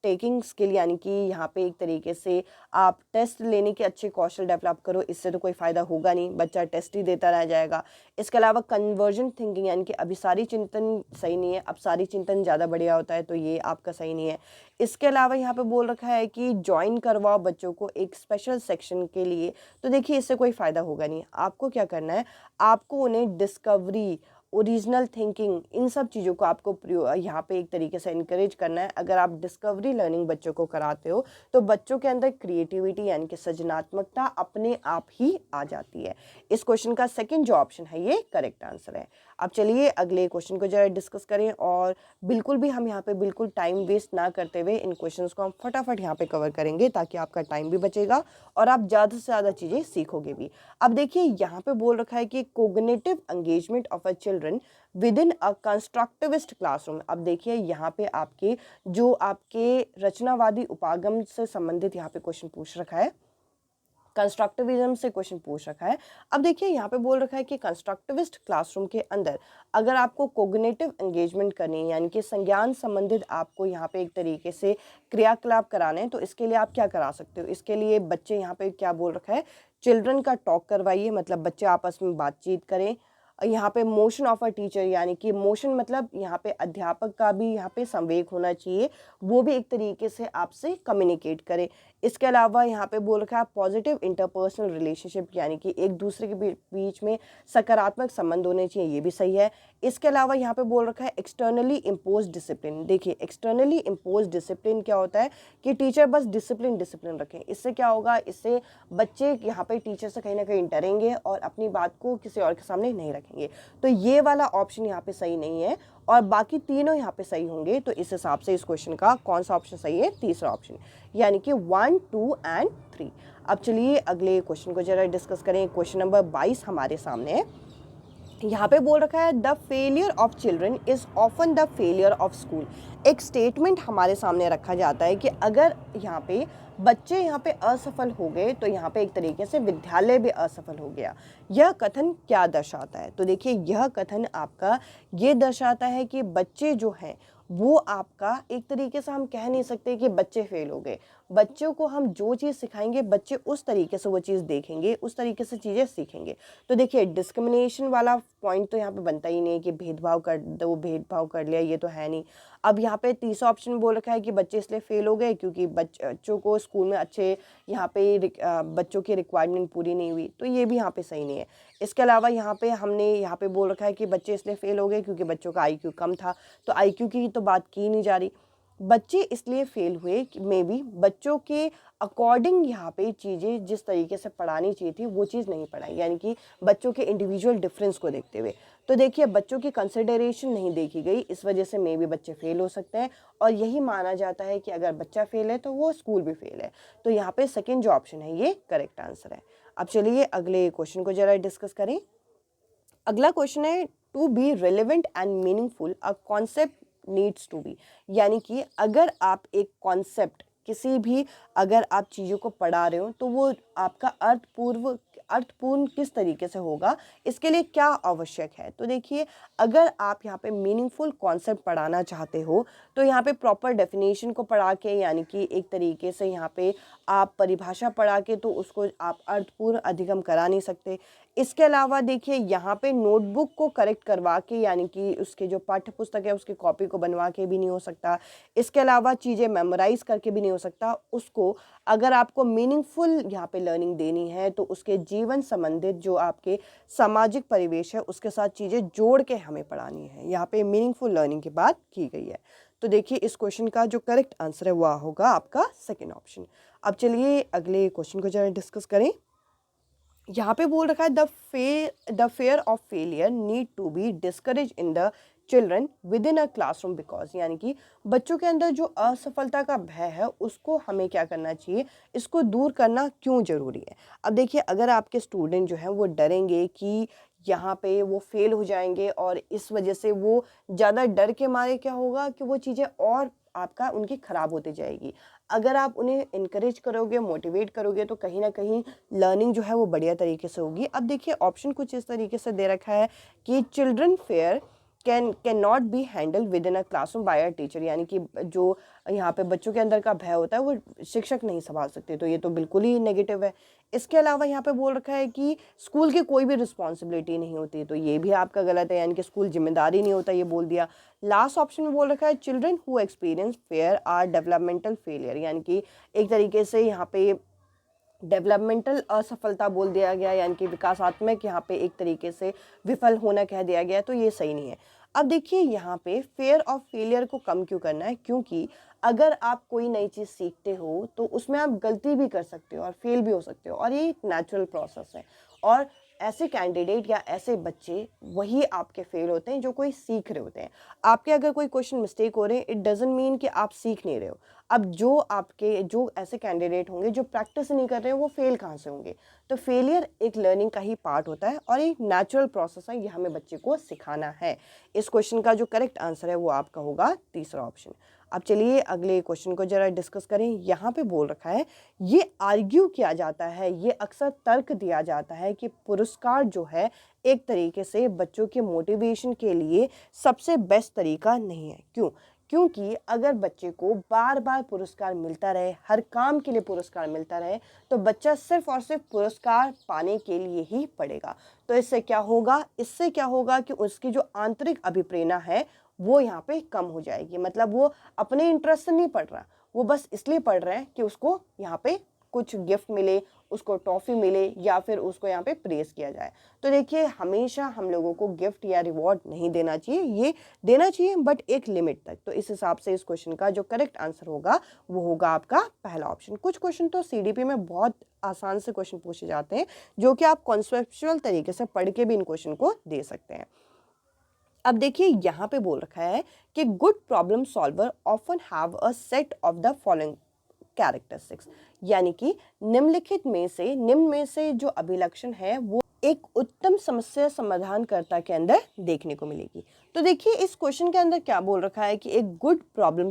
taking skill, यानी कि यहाँ पे एक तरीके से आप टेस्ट लेने के अच्छे कौशल डेवलप करो। इससे तो कोई फ़ायदा होगा नहीं, बच्चा टेस्ट ही देता रह जाएगा। इसके अलावा कन्वर्जन थिंकिंग, यानी कि अभी सारी चिंतन सही नहीं है, अब सारी चिंतन ज़्यादा बढ़िया होता है, तो ये आपका सही नहीं है। इसके अलावा यहाँ पे बोल रखा है कि ज्वाइन करवाओ बच्चों को एक स्पेशल सेक्शन के लिए। तो देखिए इससे कोई फ़ायदा होगा नहीं। आपको क्या करना है, आपको उन्हें डिस्कवरी, ओरिजिनल थिंकिंग, इन सब चीज़ों को आपको यहाँ पे एक तरीके से इनकरेज करना है। अगर आप डिस्कवरी लर्निंग बच्चों को कराते हो तो बच्चों के अंदर क्रिएटिविटी यानी कि सृजनात्मकता अपने आप ही आ जाती है। इस क्वेश्चन का सेकंड जो ऑप्शन है ये करेक्ट आंसर है। अब चलिए अगले क्वेश्चन को जरा डिस्कस करें, और बिल्कुल भी हम यहाँ पे बिल्कुल टाइम वेस्ट ना करते हुए इन क्वेश्चंस को हम फटाफट यहाँ पे कवर करेंगे ताकि आपका टाइम भी बचेगा और आप ज़्यादा से ज़्यादा चीज़ें सीखोगे भी। अब देखिए यहाँ पे बोल रखा है कि cognitive engagement of a children within a constructivist classroom. अब देखिए यहाँ पे आपके जो आपके रचनावादी उपागम से संबंधित यहाँ पे क्वेश्चन पूछ रखा है, कंस्ट्रक्टिविज्म से क्वेश्चन पूछ रखा है। अब देखिए यहाँ पे बोल रखा है कि कंस्ट्रक्टिविस्ट क्लासरूम के अंदर अगर आपको कोग्निटिव एंगेजमेंट करनी है, यानी कि संज्ञान संबंधित आपको यहाँ पे एक तरीके से क्रियाकलाप कराने हैं, तो इसके लिए आप क्या करा सकते हो। इसके लिए बच्चे यहाँ पे क्या बोल रखा है, चिल्ड्रन का टॉक करवाइए, मतलब बच्चे आपस में बातचीत करें। यहाँ पे मोशन ऑफ अ टीचर, यानी कि मोशन मतलब यहाँ पे अध्यापक का भी यहाँ पे संवेग होना चाहिए, वो भी एक तरीके से आपसे कम्युनिकेट करे। इसके अलावा यहाँ पे बोल रखा है पॉजिटिव इंटरपर्सनल रिलेशनशिप, यानी कि एक दूसरे के बीच में सकारात्मक संबंध होने चाहिए, ये भी सही है। इसके अलावा यहाँ पे बोल रखा है एक्सटर्नली इम्पोज डिसिप्लिन। देखिए एक्सटर्नली इम्पोज डिसिप्लिन क्या होता है कि टीचर बस डिसिप्लिन रखें। इससे क्या होगा, इससे बच्चे यहाँ पे टीचर से कहीं ना कहीं डरेंगे और अपनी बात को किसी और के सामने नहीं रखेंगे। तो ये वाला ऑप्शन यहाँ पे सही नहीं है और बाकी तीनों यहाँ पे सही होंगे। तो इस हिसाब से इस क्वेश्चन का कौन सा ऑप्शन सही है, तीसरा ऑप्शन, यानी कि 1, 2 एंड 3। अब चलिए अगले क्वेश्चन को जरा डिस्कस करें। क्वेश्चन नंबर 22 हमारे सामने है। यहाँ पे बोल रखा है the failure of children is often the failure of school. एक स्टेटमेंट हमारे सामने रखा जाता है कि अगर यहाँ पे बच्चे यहाँ पे असफल हो गए तो यहाँ पे एक तरीके से विद्यालय भी असफल हो गया। यह कथन क्या दर्शाता है? तो देखिए यह कथन आपका ये दर्शाता है कि बच्चे जो हैं वो आपका एक तरीके से हम कह नहीं सकते कि बच्चे फेल हो गए। बच्चों को हम जो चीज़ सिखाएंगे बच्चे उस तरीके से वो चीज़ देखेंगे, उस तरीके से चीज़ें सीखेंगे। तो देखिए डिस्क्रिमिनेशन वाला पॉइंट तो यहाँ पे बनता ही नहीं है कि भेदभाव कर दो, भेदभाव कर लिया, ये तो है नहीं। अब यहाँ पे तीसरा ऑप्शन बोल रखा है कि बच्चे इसलिए फेल हो गए क्योंकि बच्चों को स्कूल में अच्छे यहाँ पे बच्चों की रिक्वायरमेंट पूरी नहीं हुई, तो ये भी यहाँ पे सही नहीं है। इसके अलावा यहाँ पे हमने यहाँ पे बोल रखा है कि बच्चे इसलिए फेल हो गए क्योंकि बच्चों का IQ कम था, तो IQ की तो बात की नहीं जा रही। बच्चे इसलिए फेल हुए कि मे बी बच्चों के अकॉर्डिंग यहाँ पे चीज़ें जिस तरीके से पढ़ानी चाहिए थी वो चीज़ नहीं पढ़ाई, यानी कि बच्चों के इंडिविजुअल डिफरेंस को देखते हुए। तो देखिए बच्चों की कंसिडरेशन नहीं देखी गई, इस वजह से मे बी बच्चे फेल हो सकते हैं। और यही माना जाता है कि अगर बच्चा फेल है तो वो स्कूल भी फेल है। तो यहाँ पे सेकेंड जो ऑप्शन है ये करेक्ट आंसर है। अब चलिए अगले क्वेश्चन को जरा डिस्कस करें। अगला क्वेश्चन है to be relevant and meaningful a concept needs to be, यानी कि अगर आप एक कॉन्सेप्ट किसी भी अगर आप चीज़ों को पढ़ा रहे हो तो वो आपका अर्थपूर्ण किस तरीके से होगा, इसके लिए क्या आवश्यक है। तो देखिए अगर आप यहाँ पे मीनिंगफुल कॉन्सेप्ट पढ़ाना चाहते हो तो यहाँ पे प्रॉपर डेफिनेशन को पढ़ा के, यानी कि एक तरीके से यहाँ पे आप परिभाषा पढ़ा के तो उसको आप अर्थपूर्ण अधिगम करा नहीं सकते। इसके अलावा देखिए यहाँ पे नोटबुक को करेक्ट करवा के, यानी कि उसके जो पाठ्य पुस्तक है उसकी कॉपी को बनवा के भी नहीं हो सकता। इसके अलावा चीज़ें मेमोराइज करके भी नहीं हो सकता। उसको अगर आपको मीनिंगफुल यहाँ पे लर्निंग देनी है तो उसके जीवन संबंधित जो आपके सामाजिक परिवेश है उसके साथ चीज़ें जोड़ के हमें पढ़ानी है। यहाँ पे मीनिंगफुल लर्निंग की बात की गई है। तो देखिए इस क्वेश्चन का जो करेक्ट आंसर है वह होगा आपका सेकेंड ऑप्शन। अब चलिए अगले क्वेश्चन को जरा डिस्कस करें। यहाँ पे बोल रखा है the fear of failure need to be discourage in the children within a classroom because, यानी कि बच्चों के अंदर जो असफलता का भय है उसको हमें क्या करना चाहिए, इसको दूर करना क्यों जरूरी है। अब देखिए अगर आपके स्टूडेंट जो हैं वो डरेंगे कि यहाँ पे वो फेल हो जाएंगे और इस वजह से वो ज़्यादा डर के मारे क्या होगा कि वो चीज़ें और आपका उनकी ख़राब होती जाएगी। अगर आप उन्हें इनकरेज करोगे, मोटिवेट करोगे तो कहीं ना कहीं लर्निंग जो है वो बढ़िया तरीके से होगी। अब देखिए ऑप्शन कुछ इस तरीके से दे रखा है कि children fear can not be handle within a classroom by a teacher, यानी कि जो यहाँ पे बच्चों के अंदर का भय होता है वो शिक्षक नहीं संभाल सकते, तो ये तो बिल्कुल ही नेगेटिव है। इसके अलावा यहाँ पे बोल रखा है कि स्कूल की कोई भी रिस्पॉन्सिबिलिटी नहीं होती, तो ये भी आपका गलत है, यानी कि स्कूल जिम्मेदारी नहीं होता, ये बोल दिया। लास्ट ऑप्शन में बोल रखा है children who experience fear are developmental failure, यानी कि एक तरीके से यहाँ पे डेवलपमेंटल असफलता बोल दिया गया, यानी कि विकासात्मक यहाँ पे एक तरीके से विफल होना कह दिया गया, तो ये सही नहीं है। अब देखिए यहाँ पे फेयर ऑफ फेलियर को कम क्यों करना है, क्योंकि अगर आप कोई नई चीज़ सीखते हो तो उसमें आप गलती भी कर सकते हो और फेल भी हो सकते हो, और ये एक नेचुरल प्रोसेस है। और ऐसे कैंडिडेट या ऐसे बच्चे वही आपके फेल होते हैं जो कोई सीख रहे होते हैं। आपके अगर कोई क्वेश्चन मिस्टेक हो रहे हैं इट डजंट मीन कि आप सीख नहीं रहे हो। अब जो ऐसे कैंडिडेट होंगे जो प्रैक्टिस नहीं कर रहे हैं वो फेल कहाँ से होंगे। तो फेलियर एक लर्निंग का ही पार्ट होता है और एक नेचुरल प्रोसेस है, ये हमें बच्चे को सिखाना है। इस क्वेश्चन का जो करेक्ट आंसर है वो आपका होगा तीसरा ऑप्शन। अब चलिए अगले क्वेश्चन को जरा डिस्कस करें। यहाँ पे बोल रखा है, ये आर्ग्यू किया जाता है, ये अक्सर तर्क दिया जाता है कि पुरस्कार जो है एक तरीके से बच्चों के मोटिवेशन के लिए सबसे बेस्ट तरीका नहीं है। क्यों? क्योंकि अगर बच्चे को बार बार पुरस्कार मिलता रहे, हर काम के लिए पुरस्कार मिलता रहे, तो बच्चा सिर्फ और सिर्फ पुरस्कार पाने के लिए ही पढ़ेगा। तो इससे क्या होगा कि उसकी जो आंतरिक अभिप्रेरणा है वो यहाँ पे कम हो जाएगी। मतलब वो अपने इंटरेस्ट से नहीं पढ़ रहा, वो बस इसलिए पढ़ रहे हैं कि उसको यहाँ पे कुछ गिफ्ट मिले, उसको टॉफ़ी मिले, या फिर उसको यहाँ पे प्रेस किया जाए। तो देखिए हमेशा हम लोगों को गिफ्ट या रिवॉर्ड नहीं देना चाहिए, ये देना चाहिए बट एक लिमिट तक। तो इस हिसाब से इस क्वेश्चन का जो करेक्ट आंसर होगा वो होगा आपका पहला ऑप्शन। कुछ क्वेश्चन तो CDP में बहुत आसान से क्वेश्चन पूछे जाते हैं जो कि आप कॉन्सेप्चुअल तरीके से पढ़ के भी इन क्वेश्चन को दे सकते हैं। अब देखिए यहाँ पे बोल रखा है कि good problem solver often have a set of the following characteristics, यानी कि निम्न में से जो अभिलक्षण है वो एक उत्तम समस्या समाधानकर्ता के अंदर देखने को मिलेगी। तो देखिए इस क्वेश्चन के अंदर क्या बोल रखा है कि एक गुड प्रॉब्लम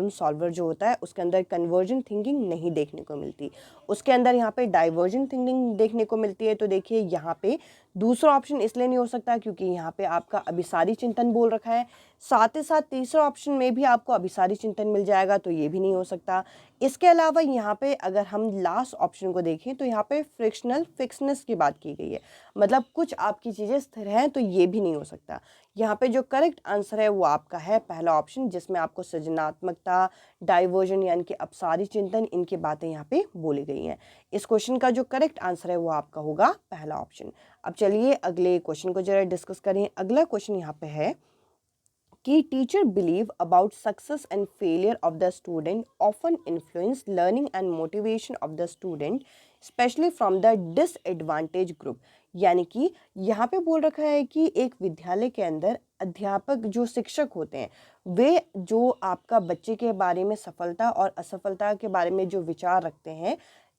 सॉल्वर जो होता है उसके अंदर कन्वर्जन थिंकिंग नहीं देखने को मिलती, उसके अंदर यहाँ पे डाइवर्जन थिंकिंग देखने को मिलती है। तो देखिए यहाँ पे दूसरा ऑप्शन इसलिए नहीं हो सकता क्योंकि यहाँ पे आपका अभिसारी चिंतन बोल रखा है, साथ ही साथ तीसरा ऑप्शन में भी आपको अभिसारी चिंतन मिल जाएगा, तो ये भी नहीं हो सकता। इसके अलावा यहाँ पे अगर हम लास्ट ऑप्शन को देखें तो यहाँ पे फ्रिक्शनल फिक्सनेस की बात की गई है, मतलब कुछ आपकी चीज़ें स्थिर हैं, तो ये भी नहीं हो सकता। यहाँ पे जो करेक्ट आंसर है वो आपका है पहला ऑप्शन, जिसमें आपको सृजनात्मकता, डाइवर्जन यानी कि अपसारी चिंतन, इनकी बातें यहाँ पे बोली गई हैं। इस क्वेश्चन का जो करेक्ट आंसर है वो आपका होगा पहला ऑप्शन। अब चलिए अगले क्वेश्चन को जरा डिस्कस करें। अगला क्वेश्चन यहाँ पे है कि teacher believe about success and failure of the student often influence learning and motivation of the student specially from the disadvantage group. यानी कि यहाँ पे बोल रखा है कि एक विद्यालय के अंदर अध्यापक जो शिक्षक होते हैं वे जो आपका बच्चे के बारे में सफलता और असफलता के बारे में जो विचार रखते हैं,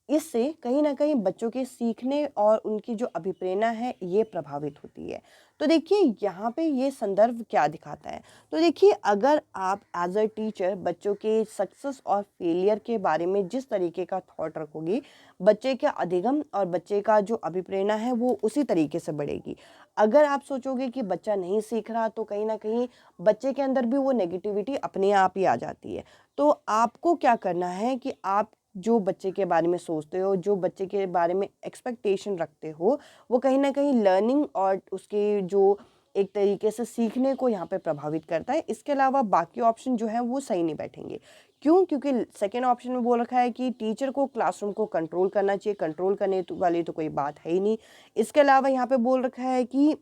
इससे कहीं ना कहीं बच्चों के सीखने और उनकी जो अभिप्रेरणा है ये प्रभावित होती है। तो देखिए यहाँ पे ये संदर्भ क्या दिखाता है। तो देखिए अगर आप एज अ टीचर बच्चों के सक्सेस और फेलियर के बारे में जिस तरीके का थॉट रखोगी, बच्चे का अधिगम और बच्चे का जो अभिप्रेरणा है वो उसी तरीके से बढ़ेगी। अगर आप सोचोगे कि बच्चा नहीं सीख रहा तो कहीं ना कहीं बच्चे के अंदर भी वो नेगेटिविटी अपने आप ही आ जाती है। तो आपको क्या करना है कि आप जो बच्चे के बारे में सोचते हो, जो बच्चे के बारे में एक्सपेक्टेशन रखते हो, वो कहीं ना कहीं लर्निंग और उसके जो एक तरीके से सीखने को यहाँ पे प्रभावित करता है। इसके अलावा बाकी ऑप्शन जो है वो सही नहीं बैठेंगे। क्यों? क्योंकि सेकेंड ऑप्शन में बोल रखा है कि टीचर को क्लासरूम को कंट्रोल करना चाहिए, कंट्रोल करने वाली तो कोई बात है ही नहीं। इसके अलावा यहाँ पे बोल रखा है कि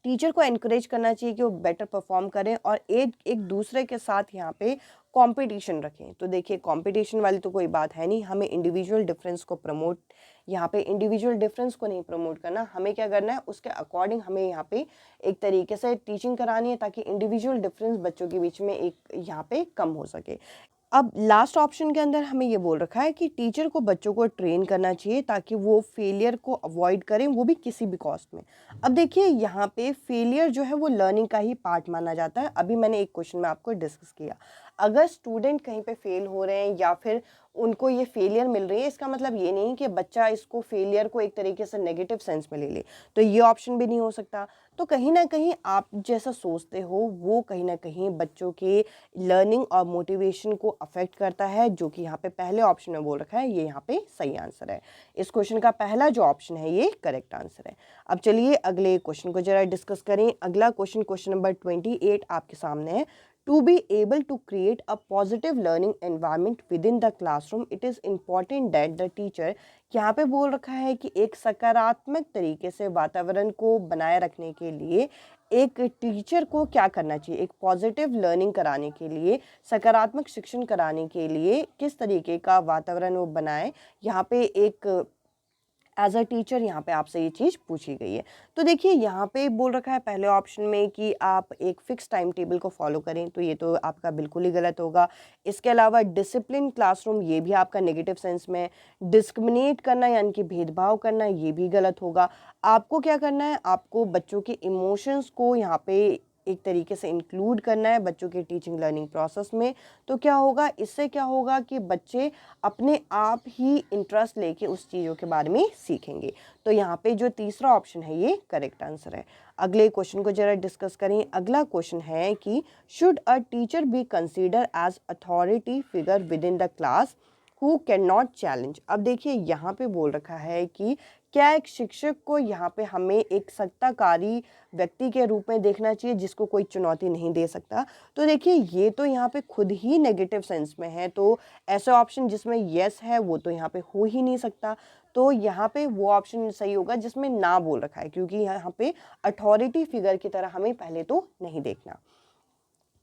टीचर को एनकरेज करना चाहिए कि वो बेटर परफॉर्म करें और एक एक दूसरे के साथ यहाँ पे कंपटीशन रखें। तो देखिए कंपटीशन वाली तो कोई बात है नहीं, हमें इंडिविजुअल डिफरेंस को प्रमोट, यहाँ पे इंडिविजुअल डिफरेंस को नहीं प्रमोट करना, हमें क्या करना है उसके अकॉर्डिंग हमें यहाँ पे एक तरीके से टीचिंग करानी है ताकि इंडिविजुअल डिफरेंस बच्चों के बीच में एक यहाँ पे कम हो सके। अब लास्ट ऑप्शन के अंदर हमें ये बोल रखा है कि टीचर को बच्चों को ट्रेन करना चाहिए ताकि वो फेलियर को अवॉइड करें, वो भी किसी भी कॉस्ट में। अब देखिए यहाँ पे फेलियर जो है वो लर्निंग का ही पार्ट माना जाता है। अभी मैंने एक क्वेश्चन में आपको डिस्कस किया, अगर स्टूडेंट कहीं पे फेल हो रहे हैं या फिर उनको ये फेलियर मिल रही है, इसका मतलब ये नहीं कि बच्चा इसको फेलियर को एक तरीके से नेगेटिव सेंस में ले ले, तो ये ऑप्शन भी नहीं हो सकता। तो कहीं ना कहीं आप जैसा सोचते हो वो कहीं ना कहीं बच्चों के लर्निंग और मोटिवेशन को अफेक्ट करता है, जो कि यहाँ पे पहले ऑप्शन में बोल रखा है, ये यहाँ पे सही आंसर है। इस क्वेश्चन का पहला जो ऑप्शन है ये करेक्ट आंसर है। अब चलिए अगले क्वेश्चन को जरा डिस्कस करें। अगला क्वेश्चन नंबर 28 आपके सामने है। To be able to create a positive learning environment within the classroom, it is important that the teacher, यहाँ पे बोल रखा है कि एक सकारात्मक तरीके से वातावरण को बनाए रखने के लिए एक टीचर को क्या करना चाहिए, एक पॉजिटिव लर्निंग कराने के लिए, सकारात्मक शिक्षण कराने के लिए किस तरीके का वातावरण वो बनाए, यहाँ पे एक एज अ टीचर यहाँ पे आपसे ये चीज़ पूछी गई है। तो देखिए यहाँ पे बोल रखा है पहले ऑप्शन में कि आप एक फिक्स टाइम टेबल को फॉलो करें, तो ये तो आपका बिल्कुल ही गलत होगा। इसके अलावा डिसिप्लिन क्लासरूम, ये भी आपका नेगेटिव सेंस में। डिस्क्रिमिनेट करना यानी कि भेदभाव करना, ये भी गलत होगा। आपको क्या करना है, आपको बच्चों के इमोशंस को यहाँ पे एक तरीके से इंक्लूड करना है बच्चों के टीचिंग लर्निंग प्रोसेस में। तो क्या होगा, इससे क्या होगा कि बच्चे अपने आप ही इंटरेस्ट लेके उस चीज़ों के बारे में सीखेंगे। तो यहाँ पे जो तीसरा ऑप्शन है ये करेक्ट आंसर है। अगले क्वेश्चन को जरा डिस्कस करें। अगला क्वेश्चन है कि should a teacher be consider as authority figure within the class who can not challenge. अब देखिए यहाँ पे बोल रखा है कि क्या एक शिक्षक को यहाँ पे हमें एक सत्ताकारी व्यक्ति के रूप में देखना चाहिए जिसको कोई चुनौती नहीं दे सकता। तो देखिए ये तो यहाँ पे खुद ही नेगेटिव सेंस में है, तो ऐसा ऑप्शन जिसमें यस है वो तो यहाँ पे हो ही नहीं सकता। तो यहाँ पे वो ऑप्शन सही होगा जिसमें ना बोल रखा है, क्योंकि यहाँ पे अथॉरिटी फिगर की तरह हमें पहले तो नहीं देखना।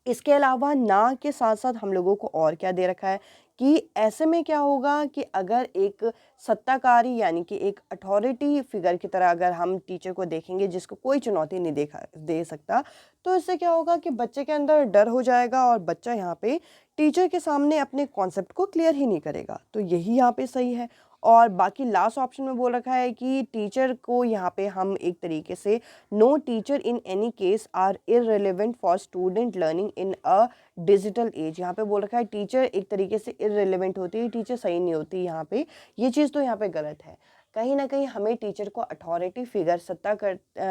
इसके अलावा ना के साथ साथ हम लोगों को और क्या दे रखा है कि ऐसे में क्या होगा कि अगर एक सत्ताकारी यानी कि एक अथॉरिटी फिगर की तरह अगर हम टीचर को देखेंगे जिसको कोई चुनौती नहीं दे सकता, तो इससे क्या होगा कि बच्चे के अंदर डर हो जाएगा और बच्चा यहाँ पे टीचर के सामने अपने कॉन्सेप्ट को क्लियर ही नहीं करेगा। तो यही यहाँ पे सही है। और बाकी लास्ट ऑप्शन में बोल रखा है कि टीचर को यहाँ पे हम एक तरीके से no teacher in any case are irrelevant for student learning in a digital age. यहाँ पे बोल रखा है टीचर एक तरीके से इररिलेवेंट होती है, टीचर सही नहीं होती यहाँ पे, ये चीज़ तो यहाँ पे गलत है। कहीं ना कहीं हमें टीचर को अथॉरिटी फिगर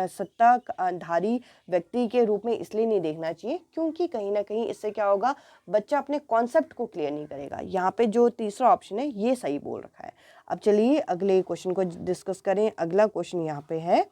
सत्ताधारी व्यक्ति के रूप में इसलिए नहीं देखना चाहिए क्योंकि कहीं ना कहीं इससे क्या होगा, बच्चा अपने कॉन्सेप्ट को क्लियर नहीं करेगा। यहाँ पे जो तीसरा ऑप्शन है ये सही बोल रखा है। अब चलिए अगले क्वेश्चन को डिस्कस करें। अगला क्वेश्चन यहाँ पे है,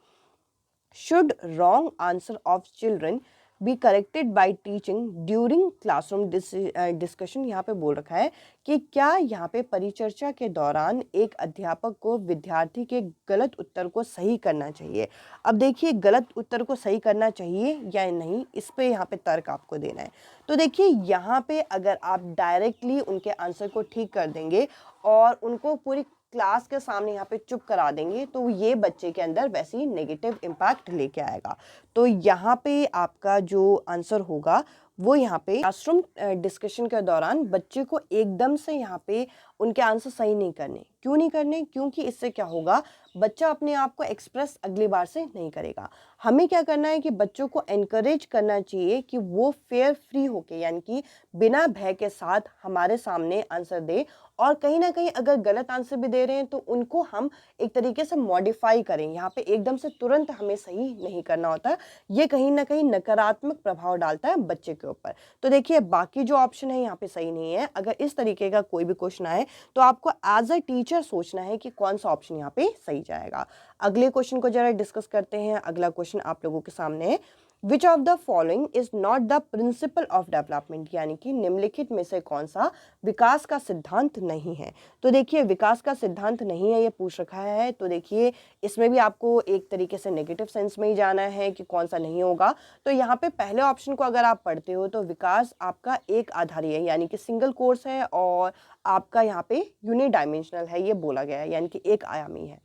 should wrong answer of children be corrected bye teaching during classroom discussion. यहाँ पे बोल रखा है कि क्या यहाँ पे परिचर्चा के दौरान एक अध्यापक को विद्यार्थी के गलत उत्तर को सही करना चाहिए। अब देखिए गलत उत्तर को सही करना चाहिए या नहीं, इस पे यहाँ पे तर्क आपको देना है। तो देखिए यहाँ पे अगर आप डायरेक्टली उनके आंसर को ठीक कर देंगे और उनको पूरी क्लास के सामने यहाँ पे चुप करा देंगे तो ये बच्चे के अंदर वैसे ही नेगेटिव इम्पैक्ट लेके आएगा। तो यहाँ पे आपका जो आंसर होगा वो यहाँ पे क्लासरूम डिस्कशन के दौरान बच्चे को एकदम से यहाँ पे उनके आंसर सही नहीं करने। क्यों नहीं करने? क्योंकि इससे क्या होगा, बच्चा अपने आप को एक्सप्रेस अगली बार से नहीं करेगा। हमें क्या करना है कि बच्चों को एनकरेज करना चाहिए कि वो फेयर फ्री होके यानी कि बिना भय के साथ हमारे सामने आंसर दे, और कहीं ना कहीं अगर गलत आंसर भी दे रहे हैं तो उनको हम एक तरीके से मॉडिफाई करें। यहाँ पे एकदम से तुरंत हमें सही नहीं करना होता, ये कहीं ना कहीं नकारात्मक प्रभाव डालता है बच्चे के ऊपर। तो देखिए बाकी जो ऑप्शन है यहाँ पे सही नहीं है। अगर इस तरीके का कोई भी क्वेश्चन आए तो आपको एज अ टीचर सोचना है कि कौन सा ऑप्शन यहाँ पे सही जाएगा। अगले क्वेश्चन को जरा डिस्कस करते हैं। अगला क्वेश्चन आप लोगों के सामने है, which of the following is not the principle of development, यानी कि निम्नलिखित में से कौन सा विकास का सिद्धांत नहीं है। तो देखिए विकास का सिद्धांत नहीं है ये पूछ रखा है, तो देखिए इसमें भी आपको एक तरीके से नेगेटिव सेंस में ही जाना है कि कौन सा नहीं होगा। तो यहाँ पे पहले ऑप्शन को अगर आप पढ़ते हो तो विकास आपका एक आधारी है यानी कि सिंगल कोर्स है, और आपका यहाँ पे यूनिडायमेंशनल है ये बोला गया है यानी कि एक आयामी है।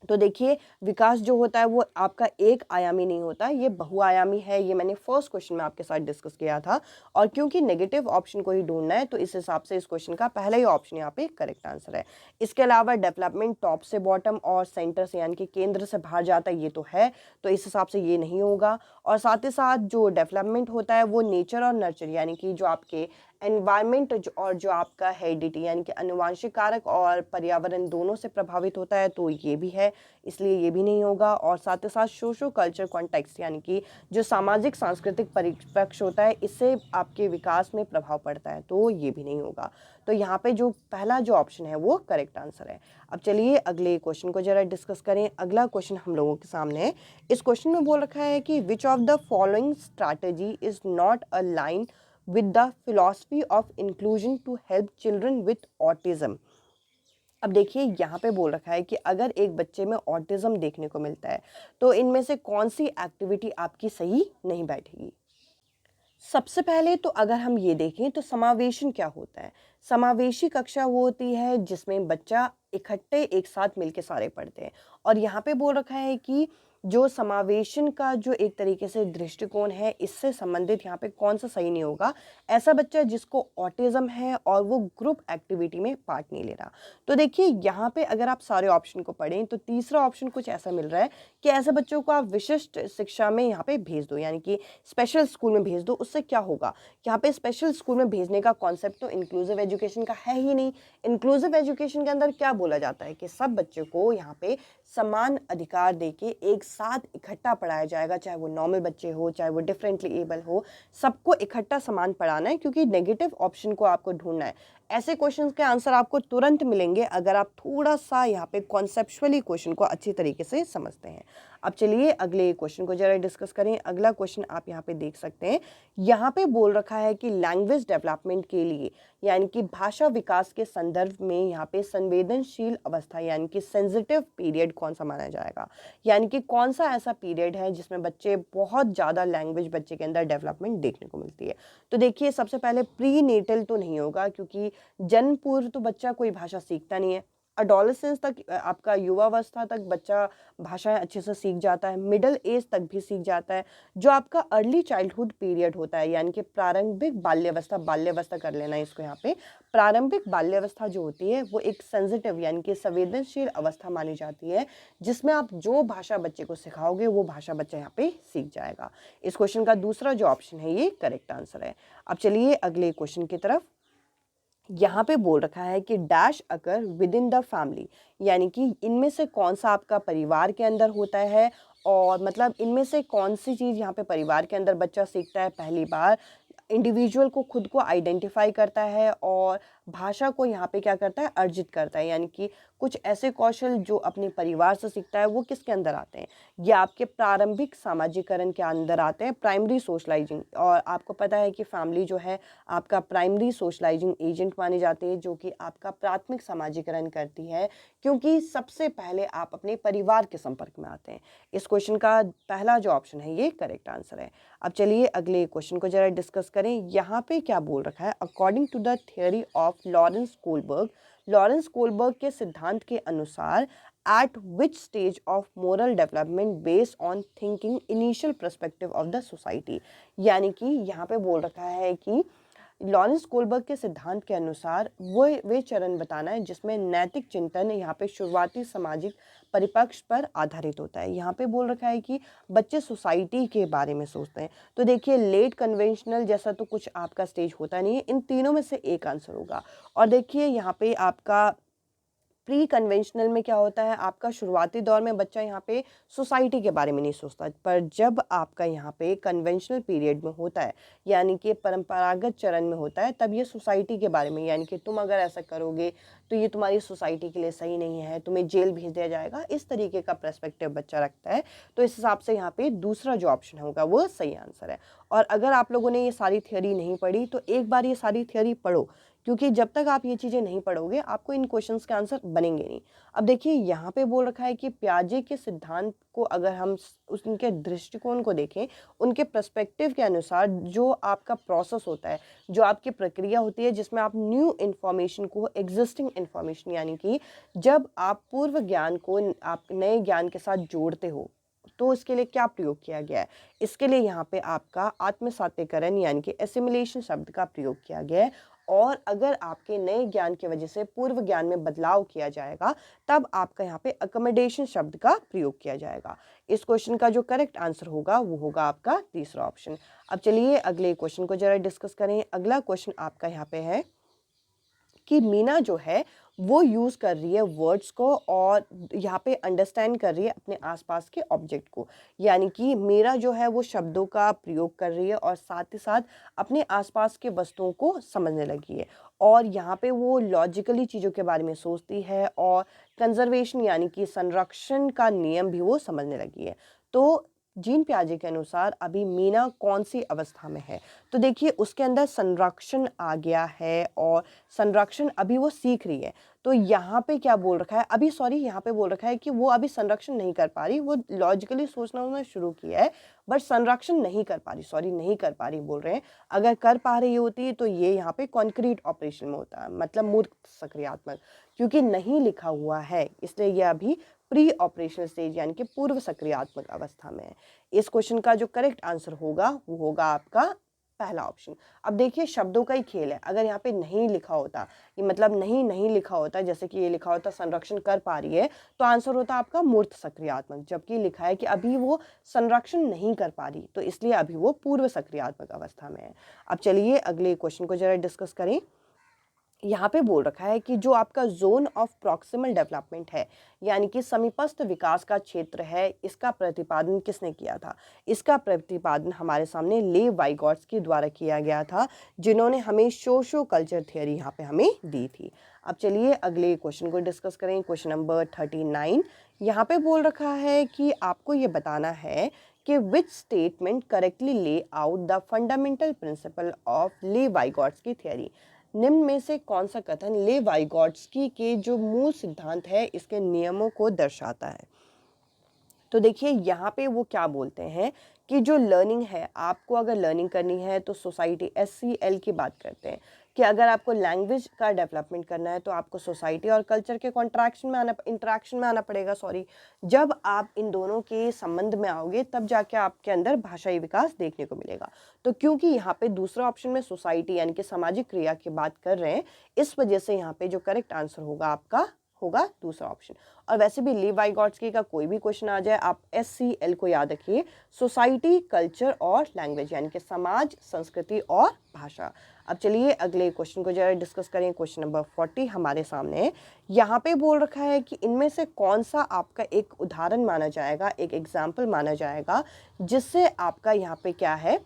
तो देखिए विकास जो होता है वो आपका एक आयामी नहीं होता, ये बहुआयामी है। ये मैंने फर्स्ट क्वेश्चन में आपके साथ डिस्कस किया था, और क्योंकि नेगेटिव ऑप्शन को ही ढूंढना है तो इस हिसाब से इस क्वेश्चन का पहला ही ऑप्शन यहाँ पे करेक्ट आंसर है। इसके अलावा डेवलपमेंट टॉप से बॉटम और सेंटर से यानी कि केंद्र से बाहर जाता है ये तो है, तो इस हिसाब से ये नहीं होगा। और साथ ही साथ जो डेवलपमेंट होता है वो नेचर और नर्चर यानी कि जो आपके एनवायरमेंट और जो आपका हेरिडिटी यानी कि आनुवंशिक कारक और पर्यावरण दोनों से प्रभावित होता है, तो ये भी है, इसलिए ये भी नहीं होगा। और साथ ही साथ सोशो कल्चर कॉन्टेक्स्ट यानी कि जो सामाजिक सांस्कृतिक परिप्रेक्ष्य होता है इससे आपके विकास में प्रभाव पड़ता है, तो ये भी नहीं होगा। तो यहाँ पे जो पहला जो ऑप्शन है वो करेक्ट आंसर है। अब चलिए अगले क्वेश्चन को जरा डिस्कस करें। अगला क्वेश्चन हम लोगों के सामने है। इस क्वेश्चन में बोल रखा है कि विच of the following strategy is not a line with the philosophy of inclusion to help children with autism। अब देखिए यहाँ पे बोल रखा है कि अगर एक बच्चे में ऑटिज्म देखने को मिलता है तो इनमें से कौन सी एक्टिविटी आपकी सही नहीं बैठेगी। सबसे पहले तो अगर हम ये देखें तो समावेशन क्या होता है। समावेशी कक्षा वो होती है जिसमें बच्चा इकट्ठे एक साथ मिलके सारे पढ़ते हैं, और यहाँ पे बोल रखा है कि जो समावेशन का जो एक तरीके से दृष्टिकोण है इससे संबंधित यहाँ पे कौन सा सही नहीं होगा। ऐसा बच्चा जिसको ऑटिज्म है और वो ग्रुप एक्टिविटी में पार्ट नहीं ले रहा। तो देखिए यहाँ पे अगर आप सारे ऑप्शन को पढ़ें तो तीसरा ऑप्शन कुछ ऐसा मिल रहा है कि ऐसे बच्चों को आप विशिष्ट शिक्षा में यहाँ पे भेज दो यानी कि स्पेशल स्कूल में भेज दो। उससे क्या होगा, यहाँ पे स्पेशल स्कूल में भेजने का कॉन्सेप्ट तो इंक्लूसिव एजुकेशन का है ही नहीं। इंक्लूसिव एजुकेशन के अंदर क्या बोला जाता है कि सब बच्चों को यहाँ पे समान अधिकार देके एक साथ इकट्ठा पढ़ाया जाएगा, चाहे वो नॉर्मल बच्चे हो चाहे वो डिफरेंटली एबल हो, सबको इकट्ठा समान पढ़ाना है, क्योंकि नेगेटिव ऑप्शन को आपको ढूंढना है। ऐसे क्वेश्चंस के आंसर आपको तुरंत मिलेंगे अगर आप थोड़ा सा यहाँ पे कॉन्सेप्चुअली क्वेश्चन को अच्छी तरीके से समझते हैं। अब चलिए अगले क्वेश्चन को जरा डिस्कस करें। अगला क्वेश्चन आप यहाँ पे देख सकते हैं, यहाँ पे बोल रखा है कि लैंग्वेज डेवलपमेंट के लिए यानी कि भाषा विकास के संदर्भ में यहाँ पे संवेदनशील अवस्था यानी कि सेंसिटिव पीरियड कौन सा माना जाएगा, यानी कि कौन सा ऐसा पीरियड है जिसमें बच्चे बहुत ज़्यादा लैंग्वेज बच्चे के अंदर डेवलपमेंट देखने को मिलती है। तो देखिए सबसे पहले प्री नेटल तो नहीं होगा, क्योंकि जन्म पूर्व तो बच्चा कोई भाषा सीखता नहीं है। अडोलेसेंस तक आपका युवावस्था तक बच्चा भाषाएं अच्छे से सीख जाता है, मिडिल एज तक भी सीख जाता है। जो आपका अर्ली चाइल्डहुड पीरियड होता है यानी कि प्रारंभिक बाल्यावस्था कर लेना है इसको यहाँ पे, प्रारंभिक बाल्यावस्था जो होती है वो एक सेंसिटिव यानी कि संवेदनशील अवस्था मानी जाती है, जिसमें आप जो भाषा बच्चे को सिखाओगे वो भाषा बच्चा यहाँ पे सीख जाएगा। इस क्वेश्चन का दूसरा जो ऑप्शन है ये करेक्ट आंसर है। अब चलिए अगले क्वेश्चन की तरफ। यहाँ पे बोल रखा है कि dash occur with in the family, यानी कि इनमें से कौन सा आपका परिवार के अंदर होता है, और मतलब इनमें से कौन सी चीज़ यहाँ पे परिवार के अंदर बच्चा सीखता है पहली बार, इंडिविजुअल को खुद को आइडेंटिफाई करता है और भाषा को यहाँ पे क्या करता है, अर्जित करता है। यानी कि कुछ ऐसे कौशल जो अपने परिवार से सीखता है वो किसके अंदर आते हैं, ये आपके प्रारंभिक सामाजिकरण के अंदर आते हैं, प्राइमरी सोशलाइजिंग। और आपको पता है कि फैमिली जो है आपका प्राइमरी सोशलाइजिंग एजेंट माने जाते हैं, जो कि आपका प्राथमिक सामाजिकरण करती है, क्योंकि सबसे पहले आप अपने परिवार के संपर्क में आते हैं। इस क्वेश्चन का पहला जो ऑप्शन है ये करेक्ट आंसर है। अब चलिए अगले क्वेश्चन को जरा डिस्कस करें। यहाँ पे क्या बोल रखा है, according to the theory of Lawrence Kohlberg के सिद्धांत के अनुसार at which stage of moral development based on thinking initial perspective of the society, यानी कि यहाँ पे बोल रखा है कि लॉरेंस कोलबर्ग के सिद्धांत के अनुसार वो वे चरण बताना है जिसमें नैतिक चिंतन यहाँ पे शुरुआती सामाजिक परिपक्ष पर आधारित होता है। यहाँ पे बोल रखा है कि बच्चे सोसाइटी के बारे में सोचते हैं। तो देखिए लेट कन्वेंशनल जैसा तो कुछ आपका स्टेज होता नहीं है, इन तीनों में से एक आंसर होगा। और देखिए यहाँ पे आपका प्री कन्वेंशनल में क्या होता है, आपका शुरुआती दौर में बच्चा यहाँ पे सोसाइटी के बारे में नहीं सोचता, पर जब आपका यहाँ पे कन्वेंशनल पीरियड में होता है यानी कि परंपरागत चरण में होता है, तब ये सोसाइटी के बारे में, यानी कि तुम अगर ऐसा करोगे तो ये तुम्हारी सोसाइटी के लिए सही नहीं है, तुम्हें जेल भेज दिया जाएगा, इस तरीके का पर्सपेक्टिव बच्चा रखता है। तो इस हिसाब से यहाँ पे दूसरा जो ऑप्शन होगा वो सही आंसर है। और अगर आप लोगों ने ये सारी थियोरी नहीं पढ़ी तो एक बार ये सारी थियोरी पढ़ो, क्योंकि जब तक आप ये चीज़ें नहीं पढ़ोगे आपको इन क्वेश्चंस के आंसर बनेंगे नहीं। अब देखिए यहाँ पे बोल रखा है कि पियाजे के सिद्धांत को अगर हम उनके दृष्टिकोण को देखें, उनके पर्सपेक्टिव के अनुसार जो आपका प्रोसेस होता है, जो आपकी प्रक्रिया होती है जिसमें आप न्यू इन्फॉर्मेशन को एग्जिस्टिंग इन्फॉर्मेशन, यानी कि जब आप पूर्व ज्ञान को आप नए ज्ञान के साथ जोड़ते हो, तो इसके लिए क्या प्रयोग किया गया है, इसके लिए यहाँ पे आपका आत्मसातीकरण यानी कि एसिमिलेशन शब्द का प्रयोग किया गया है। और अगर आपके नए ज्ञान की वजह से पूर्व ज्ञान में बदलाव किया जाएगा तब आपका यहाँ पे अकोमोडेशन शब्द का प्रयोग किया जाएगा। इस क्वेश्चन का जो करेक्ट आंसर होगा वो होगा आपका तीसरा ऑप्शन। अब चलिए अगले क्वेश्चन को जरा डिस्कस करें। अगला क्वेश्चन आपका यहाँ पे है कि मीना जो है वो यूज़ कर रही है वर्ड्स को और यहाँ पे अंडरस्टैंड कर रही है अपने आसपास के ऑब्जेक्ट को, यानी कि मीरा जो है वो शब्दों का प्रयोग कर रही है और साथ ही साथ अपने आसपास के वस्तुओं को समझने लगी है। और यहाँ पे वो लॉजिकली चीज़ों के बारे में सोचती है और कंजर्वेशन यानी कि संरक्षण का नियम भी वो समझने लगी है। तो जीन पियाजे के अनुसार अभी मीना कौन सी अवस्था में है, तो देखिए उसके अंदर संरक्षण आ गया है और संरक्षण अभी वो सीख रही है। तो यहाँ पे क्या बोल रखा है, अभी सॉरी यहाँ पे बोल रखा है कि वो अभी संरक्षण नहीं कर पा रही, वो लॉजिकली सोचना उन्होंने शुरू किया है बट संरक्षण नहीं कर पा रही, सॉरी नहीं कर पा रही बोल रहे हैं। अगर कर पा रही होती तो ये यहाँ पे कॉन्क्रीट ऑपरेशन में होता है, मतलब मूर्त सक्रियात्मक, क्योंकि नहीं लिखा हुआ है इसलिए ये अभी प्री ऑपरेशनल स्टेज यानी कि पूर्व सक्रियात्मक अवस्था में है। इस क्वेश्चन का जो करेक्ट आंसर होगा वो होगा आपका पहला ऑप्शन। अब देखिए शब्दों का ही खेल है, अगर यहाँ पे नहीं लिखा होता, ये मतलब नहीं लिखा होता, जैसे कि ये लिखा होता संरक्षण कर पा रही है, तो आंसर होता आपका मूर्त सक्रियात्मक, जबकि लिखा है कि अभी वो संरक्षण नहीं कर पा रही, तो इसलिए अभी वो पूर्व सक्रियात्मक अवस्था में है। अब चलिए अगले क्वेश्चन को जरा डिस्कस करें। यहाँ पे बोल रखा है कि जो आपका जोन ऑफ प्रॉक्सिमल डेवलपमेंट है यानी कि समीपस्थ विकास का क्षेत्र है, इसका प्रतिपादन किसने किया था? इसका प्रतिपादन हमारे सामने लेव वाइगॉट्स के द्वारा किया गया था, जिन्होंने हमें सोशो कल्चर थियोरी यहाँ पे हमें दी थी। अब चलिए अगले क्वेश्चन को डिस्कस करें। क्वेश्चन नंबर 39 यहाँ पे बोल रखा है कि आपको ये बताना है कि विच स्टेटमेंट करेक्टली ले out the fundamental principle of लेव वाइगॉट्स की थियोरी। निम्न में से कौन सा कथन लेव वाइगॉट्स्की के जो मूल सिद्धांत है इसके नियमों को दर्शाता है? तो देखिए यहाँ पे वो क्या बोलते हैं कि जो लर्निंग है, आपको अगर लर्निंग करनी है तो सोसाइटी SCL की बात करते हैं, कि अगर आपको लैंग्वेज का डेवलपमेंट करना है तो आपको सोसाइटी और कल्चर के इंटरेक्शन में आना पड़ेगा। जब आप इन दोनों के संबंध में आओगे तब जाके आपके अंदर भाषाई विकास देखने को मिलेगा। तो क्योंकि यहाँ पे दूसरा ऑप्शन में सोसाइटी यानी कि सामाजिक क्रिया की बात कर रहे हैं, इस वजह से यहाँ पे जो करेक्ट आंसर होगा आपका होगा दूसरा ऑप्शन। और वैसे भी लीव वाइगॉट्स्की का कोई भी क्वेश्चन आ जाए, आप SCL को याद रखिए, सोसाइटी, कल्चर और लैंग्वेज, यानी कि समाज, संस्कृति और भाषा। अब चलिए अगले क्वेश्चन को जरा डिस्कस करें। क्वेश्चन नंबर 40 हमारे सामने है। यहाँ पे बोल रखा है कि इनमें से कौन सा आपका एक उदाहरण माना जाएगा, एक एग्जाम्पल माना जाएगा, जिससे आपका यहाँ पे क्या है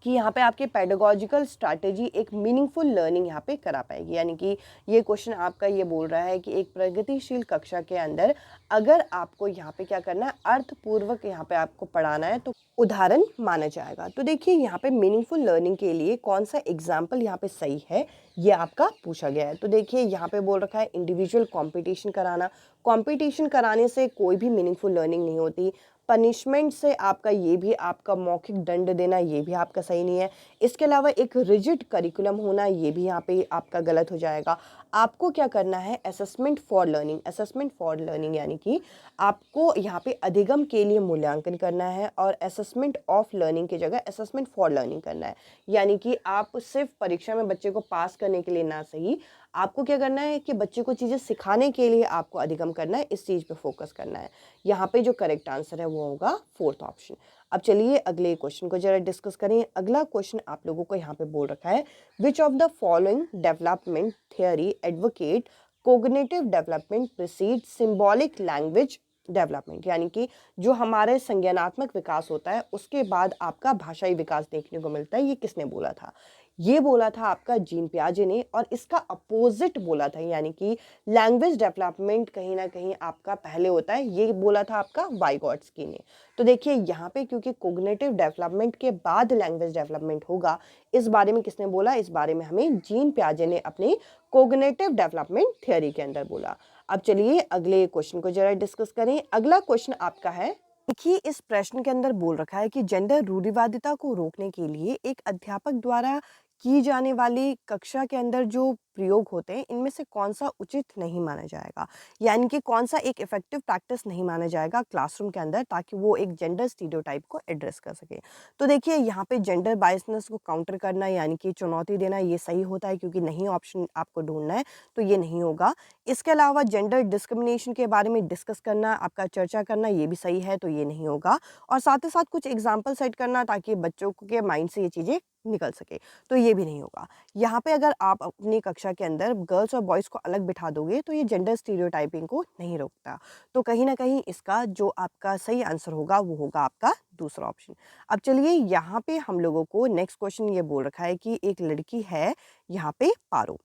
कि यहाँ पे आपके पेडागोजिकल स्ट्रैटेजी एक मीनिंगफुल लर्निंग यहाँ पे करा पाएगी। यानी कि ये क्वेश्चन आपका ये बोल रहा है कि एक प्रगतिशील कक्षा के अंदर अगर आपको यहाँ पे क्या करना है, अर्थपूर्वक यहाँ पे आपको पढ़ाना है तो उदाहरण माना जाएगा। तो देखिए यहाँ पे मीनिंगफुल लर्निंग के लिए कौन सा एग्जाम्पल यहाँ पे सही है, ये आपका पूछा गया है। तो देखिए यहाँ पे बोल रखा है इंडिविजुअल कॉम्पिटिशन कराना। कॉम्पिटिशन कराने से कोई भी मीनिंगफुल लर्निंग नहीं होती। पनिशमेंट से आपका ये भी आपका मौखिक दंड देना, ये भी आपका सही नहीं है। इसके अलावा एक रिजिड करिकुलम होना, ये भी यहाँ पे आपका गलत हो जाएगा। आपको क्या करना है, assessment for learning. Assessment for learning यानी कि आपको यहाँ पे अधिगम के लिए मूल्यांकन करना है और असेसमेंट ऑफ लर्निंग की जगह असेसमेंट फॉर लर्निंग करना है। यानी कि आप सिर्फ परीक्षा में बच्चे को पास करने के लिए ना सही, आपको क्या करना है कि बच्चे को चीज़ें सिखाने के लिए आपको अधिगम करना है, इस चीज़ पे फोकस करना है। यहाँ पे जो करेक्ट आंसर है वो होगा फोर्थ ऑप्शन। अब चलिए अगले क्वेश्चन को जरा डिस्कस करें। अगला क्वेश्चन आप लोगों को यहाँ पे बोल रखा है, which of the following development theory advocate cognitive development preceded symbolic language development. यानी कि जो हमारे संज्ञानात्मक विकास होता है उसके बाद आपका भाषाई विकास देखने को मिलता है, ये किसने बोला था? ये बोला था आपका जीन पियाजे ने, और इसका अपोजिट बोला था, यानी कि लैंग्वेज डेवलपमेंट कहीं ना कहीं आपका पहले होता है, ये बोला था आपका वाइगॉट्स्की ने। तो देखिए यहाँ पे क्योंकि कोग्निटिव डेवलपमेंट के बाद लैंग्वेज डेवलपमेंट होगा, इस बारे में किसने बोला? इस बारे में हमें जीन पियाजे ने अपनी कोग्निटिव डेवलपमेंट थ्योरी के अंदर बोला। अब चलिए अगले क्वेश्चन को जरा डिस्कस करें। अगला क्वेश्चन आपका है, देखिए इस प्रश्न के अंदर बोल रखा है कि जेंडर रूढ़िवादिता को रोकने के लिए एक अध्यापक द्वारा की जाने वाली कक्षा के अंदर जो प्रयोग होते हैं, इनमें से कौन सा उचित नहीं माना जाएगा, यानी कि कौन सा एक इफेक्टिव प्रैक्टिस नहीं माना जाएगा क्लासरूम के अंदर, ताकि वो एक जेंडर स्टीरियोटाइप को एड्रेस कर सके। तो देखिए यहाँ पे जेंडर बायसनेस को काउंटर करना यानी कि चुनौती देना, ये सही होता है, क्योंकि नहीं ऑप्शन आपको ढूंढना है तो ये नहीं होगा। इसके अलावा जेंडर डिस्क्रिमिनेशन के बारे में डिस्कस करना, आपका चर्चा करना, ये भी सही है, तो ये नहीं होगा। और साथ ही साथ कुछ एग्जाम्पल सेट करना ताकि बच्चों के माइंड से ये चीज़ें निकल सके, तो ये भी नहीं होगा। यहाँ पे अगर आप अपनी कक्षा के अंदर गर्ल्स और बॉयज़ को अलग बिठा दोगे तो ये जेंडर स्टीरियोटाइपिंग को नहीं रोकता। तो कहीं ना कहीं इसका जो आपका सही आंसर होगा वो होगा आपका दूसरा ऑप्शन। अब चलिए यहाँ पे हम लोगों को नेक्स्ट क्वेश्चन ये बोल रखा है कि एक लड़की है यहाँ पे पारो,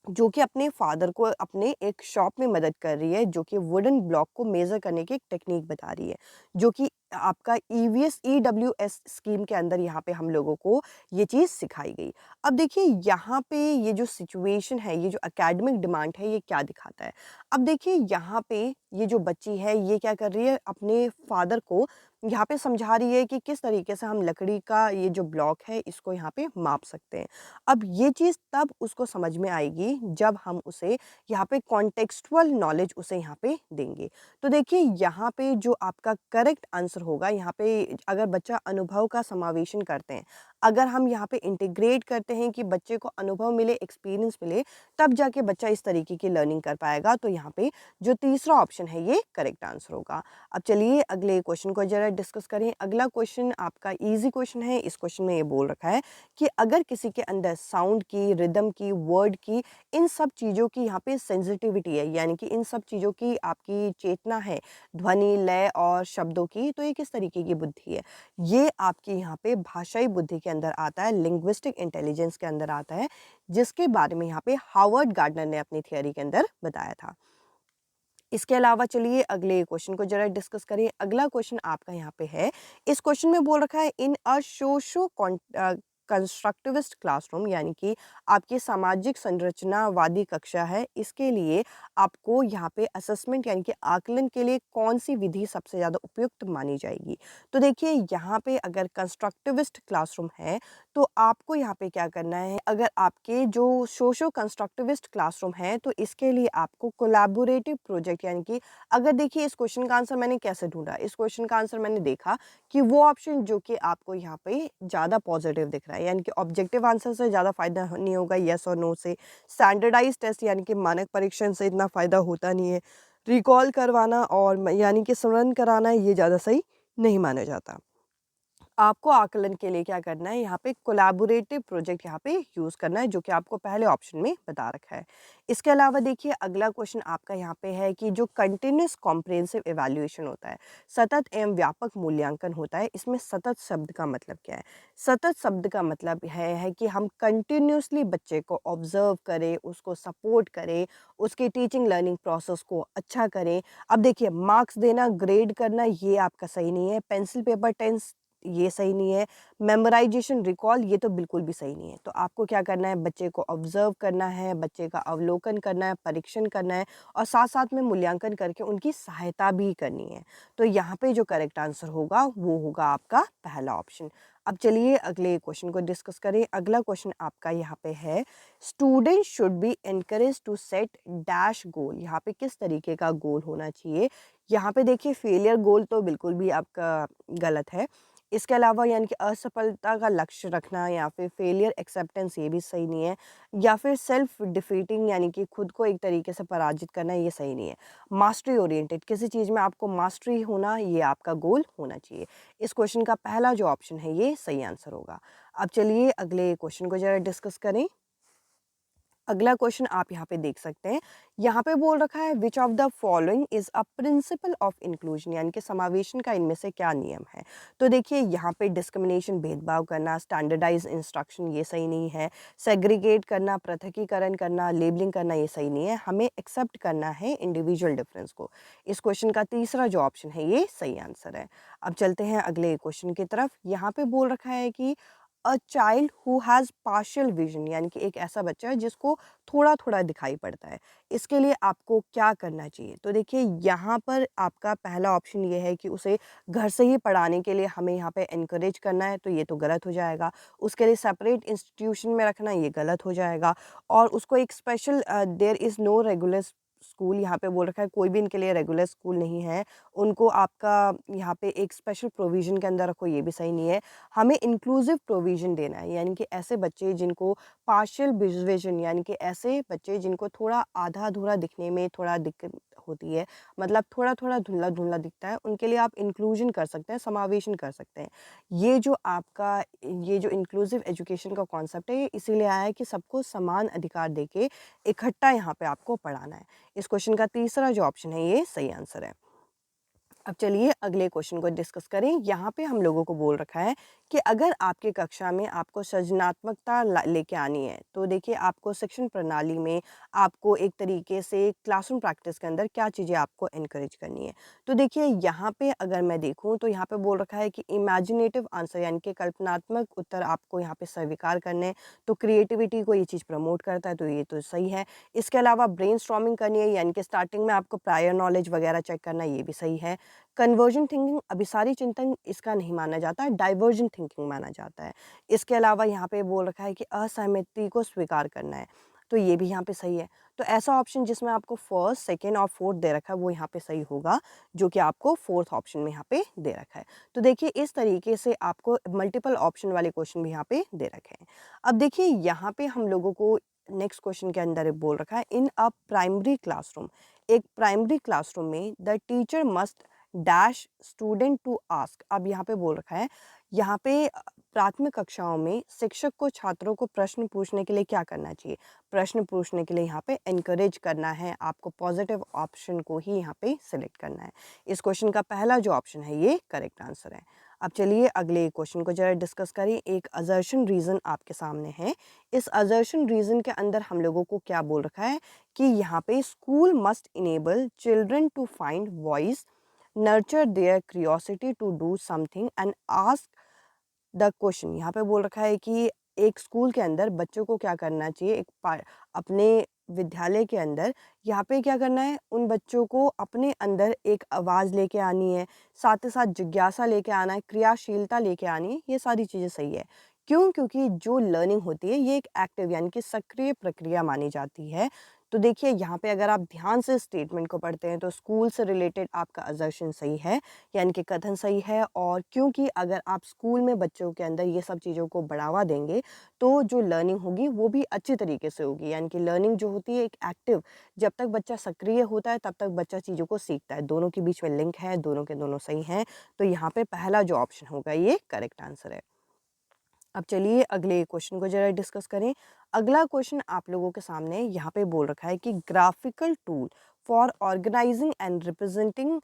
जो कि अपने फादर को अपने एक शॉप में मदद कर रही है, जो कि वुडन ब्लॉक को मेज़र करने की एक टेक्निक बता रही है, जो कि आपका EWS स्कीम के अंदर यहाँ पे हम लोगों को ये चीज़ सिखाई गई। अब देखिए यहाँ पे ये जो सिचुएशन है, ये जो एकेडमिक डिमांड है, ये क्या दिखाता है। अब देखिए यहाँ पे ये जो बच्ची है ये क्या कर रही है, अपने फादर को यहाँ पे समझा रही है कि किस तरीके से हम लकड़ी का ये जो ब्लॉक है इसको यहाँ पे माप सकते हैं। अब ये चीज़ तब उसको समझ में आएगी जब हम उसे यहाँ पे कॉन्टेक्स्चुअल नॉलेज उसे यहाँ पे देंगे। तो देखिए यहाँ पे जो आपका करेक्ट आंसर होगा, यहाँ पे अगर बच्चा अनुभव का समावेशन करते हैं, अगर हम यहाँ पे इंटीग्रेट करते हैं कि बच्चे को अनुभव मिले, एक्सपीरियंस मिले, तब जाके बच्चा इस तरीके की लर्निंग कर पाएगा। तो यहाँ पे जो तीसरा ऑप्शन है ये करेक्ट आंसर होगा। अब चलिए अगले क्वेश्चन को जरा डिस्कस करें। अगला क्वेश्चन आपका ईजी क्वेश्चन है। इस क्वेश्चन में ये बोल रखा है कि अगर किसी के अंदर साउंड की, रिदम की, वर्ड की, इन सब चीज़ों की यहाँ पे सेंसिटिविटी है, यानी कि इन सब चीज़ों की आपकी चेतना है, ध्वनि, लय और शब्दों की, तो ये किस तरीके की बुद्धि है? ये आपकी यहाँ पे भाषाई बुद्धि के अंदर आता है, लिंग्विस्टिक इंटेलिजेंस के अंदर आता है, जिसके बारे में यहाँ पे हार्वर्ड गार्डनर ने अपनी थियोरी के अंदर बताया था। इसके अलावा चलिए अगले क्वेश्चन को जरा डिस्कस करें। अगला क्वेश्चन आपका यहाँ पे है, इस क्वेश्चन में बोल रखा है in a socio constructivist classroom, यानी कि आपकी सामाजिक संरचनावादी कक्षा है, इसके लिए आपको यहाँ पे असेसमेंट यानी कि आकलन के लिए कौन सी विधि सबसे ज़्यादा उपयुक्त मानी जाएगी। तो देखिए यहाँ पे अगर कंस्ट्रक्टिविस्ट क्लासरूम है तो आपको यहाँ पे क्या करना है, अगर आपके जो सोशो कंस्ट्रक्टिविस्ट क्लासरूम है तो इसके लिए आपको कोलैबोरेटिव प्रोजेक्ट, यानी कि अगर देखिए इस क्वेश्चन का आंसर मैंने कैसे ढूंढा, इस क्वेश्चन का आंसर मैंने देखा कि वो ऑप्शन जो कि आपको यहाँ पे ज़्यादा पॉजिटिव दिख रहा है, यानी कि ऑब्जेक्टिव आंसर से ज़्यादा फायदा नहीं होगा येस और नो से, स्टैंडर्डाइज टेस्ट यानी कि मानक परीक्षण से इतना फ़ायदा होता नहीं है, रिकॉल करवाना और यानी कि स्मरण कराना ये ज़्यादा सही नहीं माना जाता। आपको आकलन के लिए क्या करना है, यहाँ पे कोलैबोरेटिव प्रोजेक्ट यहाँ पे यूज़ करना है, जो कि आपको पहले ऑप्शन में बता रखा है। इसके अलावा देखिए अगला क्वेश्चन आपका यहाँ पे है कि जो कंटिन्यूस कॉम्प्रिहेंसिव इवैल्यूएशन होता है, सतत एवं व्यापक मूल्यांकन होता है, इसमें सतत शब्द का मतलब क्या है? सतत शब्द का मतलब है कि हम कंटिन्यूसली बच्चे को ऑब्जर्व करें, उसको सपोर्ट करें, उसकी टीचिंग लर्निंग प्रोसेस को अच्छा करें। अब देखिए मार्क्स देना, ग्रेड करना ये आपका सही नहीं है, पेंसिल पेपर टेंस ये सही नहीं है, मेमोराइजेशन रिकॉल ये तो बिल्कुल भी सही नहीं है। तो आपको क्या करना है, बच्चे को ऑब्जर्व करना है, बच्चे का अवलोकन करना है, परीक्षण करना है और साथ-साथ में मूल्यांकन करके उनकी सहायता भी करनी है। तो यहाँ पे जो करेक्ट आंसर होगा वो होगा आपका पहला ऑप्शन। अब चलिए अगले क्वेश्चन को डिस्कस करें। अगला क्वेश्चन आपका यहाँ पे है, student should be encourage to set dash goal. यहाँ पे किस तरीके का गोल होना चाहिए? यहाँ पे देखिए फेलियर गोल तो बिल्कुल भी आपका गलत है। इसके अलावा यानी कि असफलता का लक्ष्य रखना या फिर फेलियर एक्सेप्टेंस ये भी सही नहीं है, या फिर सेल्फ डिफीटिंग यानी कि खुद को एक तरीके से पराजित करना ये सही नहीं है। मास्टरी ओरिएंटेड, किसी चीज़ में आपको मास्टरी होना ये आपका गोल होना चाहिए। इस क्वेश्चन का पहला जो ऑप्शन है ये सही आंसर होगा। अब चलिए अगले क्वेश्चन को ज़रा डिस्कस करें। अगला क्वेश्चन आप यहाँ पे देख सकते हैं। यहाँ पे बोल रखा है which of the following is a principle of inclusion, यानी कि समावेशन का इनमें से क्या नियम है? तो देखिए यहाँ पे डिस्क्रिमिनेशन, भेदभाव करना, स्टैंडर्डाइज इंस्ट्रक्शन ये सही नहीं है, सेग्रीगेट करना, पृथकीकरण करना, लेबलिंग करना ये सही नहीं है, हमें एक्सेप्ट करना है इंडिविजुअल डिफरेंस को। इस क्वेश्चन का तीसरा जो ऑप्शन है ये सही आंसर है। अब चलते हैं अगले क्वेश्चन की तरफ। यहाँ पे बोल रखा है कि a child who has partial vision, यानी कि एक ऐसा बच्चा है जिसको थोड़ा-थोड़ा दिखाई पड़ता है। इसके लिए आपको क्या करना चाहिए? तो देखिए यहाँ पर आपका पहला ऑप्शन ये है कि उसे घर से ही पढ़ाने के लिए हमें यहाँ पे एनकरेज करना है, तो ये तो गलत हो जाएगा। उसके लिए सेपरेट इंस्टीट्यूशन में रखना ये गलत हो जाएगा और उसको एक special there is no regular school यहाँ पे बोल रखा है, कोई भी इनके लिए रेगुलर स्कूल नहीं है। उनको आपका यहाँ पे एक स्पेशल प्रोविज़न के अंदर रखो, ये भी सही नहीं है। हमें इंक्लूसिव प्रोविज़न देना है, यानी कि ऐसे बच्चे जिनको पार्शियल विज़न, यानी कि ऐसे बच्चे जिनको थोड़ा आधा-अधूरा दिखने में थोड़ा दिक्कत होती है, मतलब थोड़ा-थोड़ा धुंधला-धुंधला दिखता है, उनके लिए आप इंक्लूजन कर सकते हैं, समावेशन कर सकते हैं। ये जो आपका ये जो इंक्लूसिव एजुकेशन का कॉन्सेप्ट है, ये इसीलिए आया है कि सबको समान अधिकार देके इकट्ठा यहाँ पे आपको पढ़ाना है। इस क्वेश्चन का तीसरा जो ऑप्शन है, ये सही आंसर है। अब चलिए अगले क्वेश्चन को डिस्कस करें। यहाँ पे हम लोगों को बोल रखा है कि अगर आपके कक्षा में आपको सृजनात्मकता लेके आनी है, तो देखिए आपको शिक्षण प्रणाली में आपको एक तरीके से क्लासरूम प्रैक्टिस के अंदर क्या चीज़ें आपको एनकरेज करनी है। तो देखिए यहाँ पे अगर मैं देखूँ तो यहाँ पे बोल रखा है कि इमेजिनेटिव आंसर, यानी कि कल्पनात्मक उत्तर आपको यहाँ पे स्वीकार करने हैं, तो क्रिएटिविटी को ये चीज़ प्रमोट करता है, तो ये तो सही है। इसके अलावा ब्रेनस्टॉर्मिंग करनी है, यानी कि स्टार्टिंग में आपको प्रायर नॉलेज वगैरह चेक करना, ये भी सही है। कन्वर्जन थिंकिंग, अभिसारी चिंतन इसका नहीं माना जाता है, डाइवर्जन थिंकिंग माना जाता है। इसके अलावा यहाँ पे बोल रखा है कि असहमति को स्वीकार करना है, तो ये भी यहाँ पे सही है। तो ऐसा ऑप्शन जिसमें आपको फर्स्ट, सेकंड और फोर्थ दे रखा है वो यहाँ पे सही होगा, जो कि आपको फोर्थ ऑप्शन में यहाँ पे दे रखा है। तो देखिए इस तरीके से आपको मल्टीपल ऑप्शन वाले क्वेश्चन भी यहाँ पे दे रखे हैं। अब देखिए यहाँ पे हम लोगों को नेक्स्ट क्वेश्चन के अंदर बोल रखा है, इन अ प्राइमरी क्लासरूम, एक प्राइमरी क्लासरूम में the teacher must dash student to ask. अब यहाँ पे बोल रखा है, यहाँ पे प्राथमिक कक्षाओं में शिक्षक को छात्रों को प्रश्न पूछने के लिए क्या करना चाहिए? प्रश्न पूछने के लिए यहाँ पे एनकरेज करना है, आपको पॉजिटिव ऑप्शन को ही यहाँ पे सिलेक्ट करना है। इस क्वेश्चन का पहला जो ऑप्शन है ये करेक्ट आंसर है। अब चलिए अगले क्वेश्चन को जरा डिस्कस करें। एक असर्शन रीज़न आपके सामने है। इस असर्शन रीज़न के अंदर हम लोगों को क्या बोल रखा है कि यहाँ पे school must enable children to find voice, nurture their curiosity to do something and ask the question. यहाँ पे बोल रखा है कि एक स्कूल के अंदर बच्चों को क्या करना चाहिए, अपने विद्यालय के अंदर यहाँ पे क्या करना है, उन बच्चों को अपने अंदर एक आवाज़ लेके आनी है, साथ ही साथ जिज्ञासा लेके आना है, क्रियाशीलता लेके आनी है, ये सारी चीज़ें सही है। क्यों? क्योंकि जो लर्निंग होती है ये एक एक्टिव यानी कि सक्रिय प्रक्रिया मानी जाती है। तो देखिए यहाँ पे अगर आप ध्यान से स्टेटमेंट को पढ़ते हैं तो स्कूल से रिलेटेड आपका असर्शन सही है, यानी कि कथन सही है। और क्योंकि अगर आप स्कूल में बच्चों के अंदर ये सब चीज़ों को बढ़ावा देंगे तो जो लर्निंग होगी वो भी अच्छी तरीके से होगी, यानी कि लर्निंग जो होती है एक एक्टिव, जब तक बच्चा सक्रिय होता है तब तक बच्चा चीज़ों को सीखता है। दोनों के बीच में लिंक है, दोनों के दोनों सही हैं। तो यहाँ पे पहला जो ऑप्शन होगा ये करेक्ट आंसर है। अब चलिए अगले क्वेश्चन को ज़रा डिस्कस करें। अगला क्वेश्चन आप लोगों के सामने यहाँ पे बोल रखा है कि graphical tool for organising and representing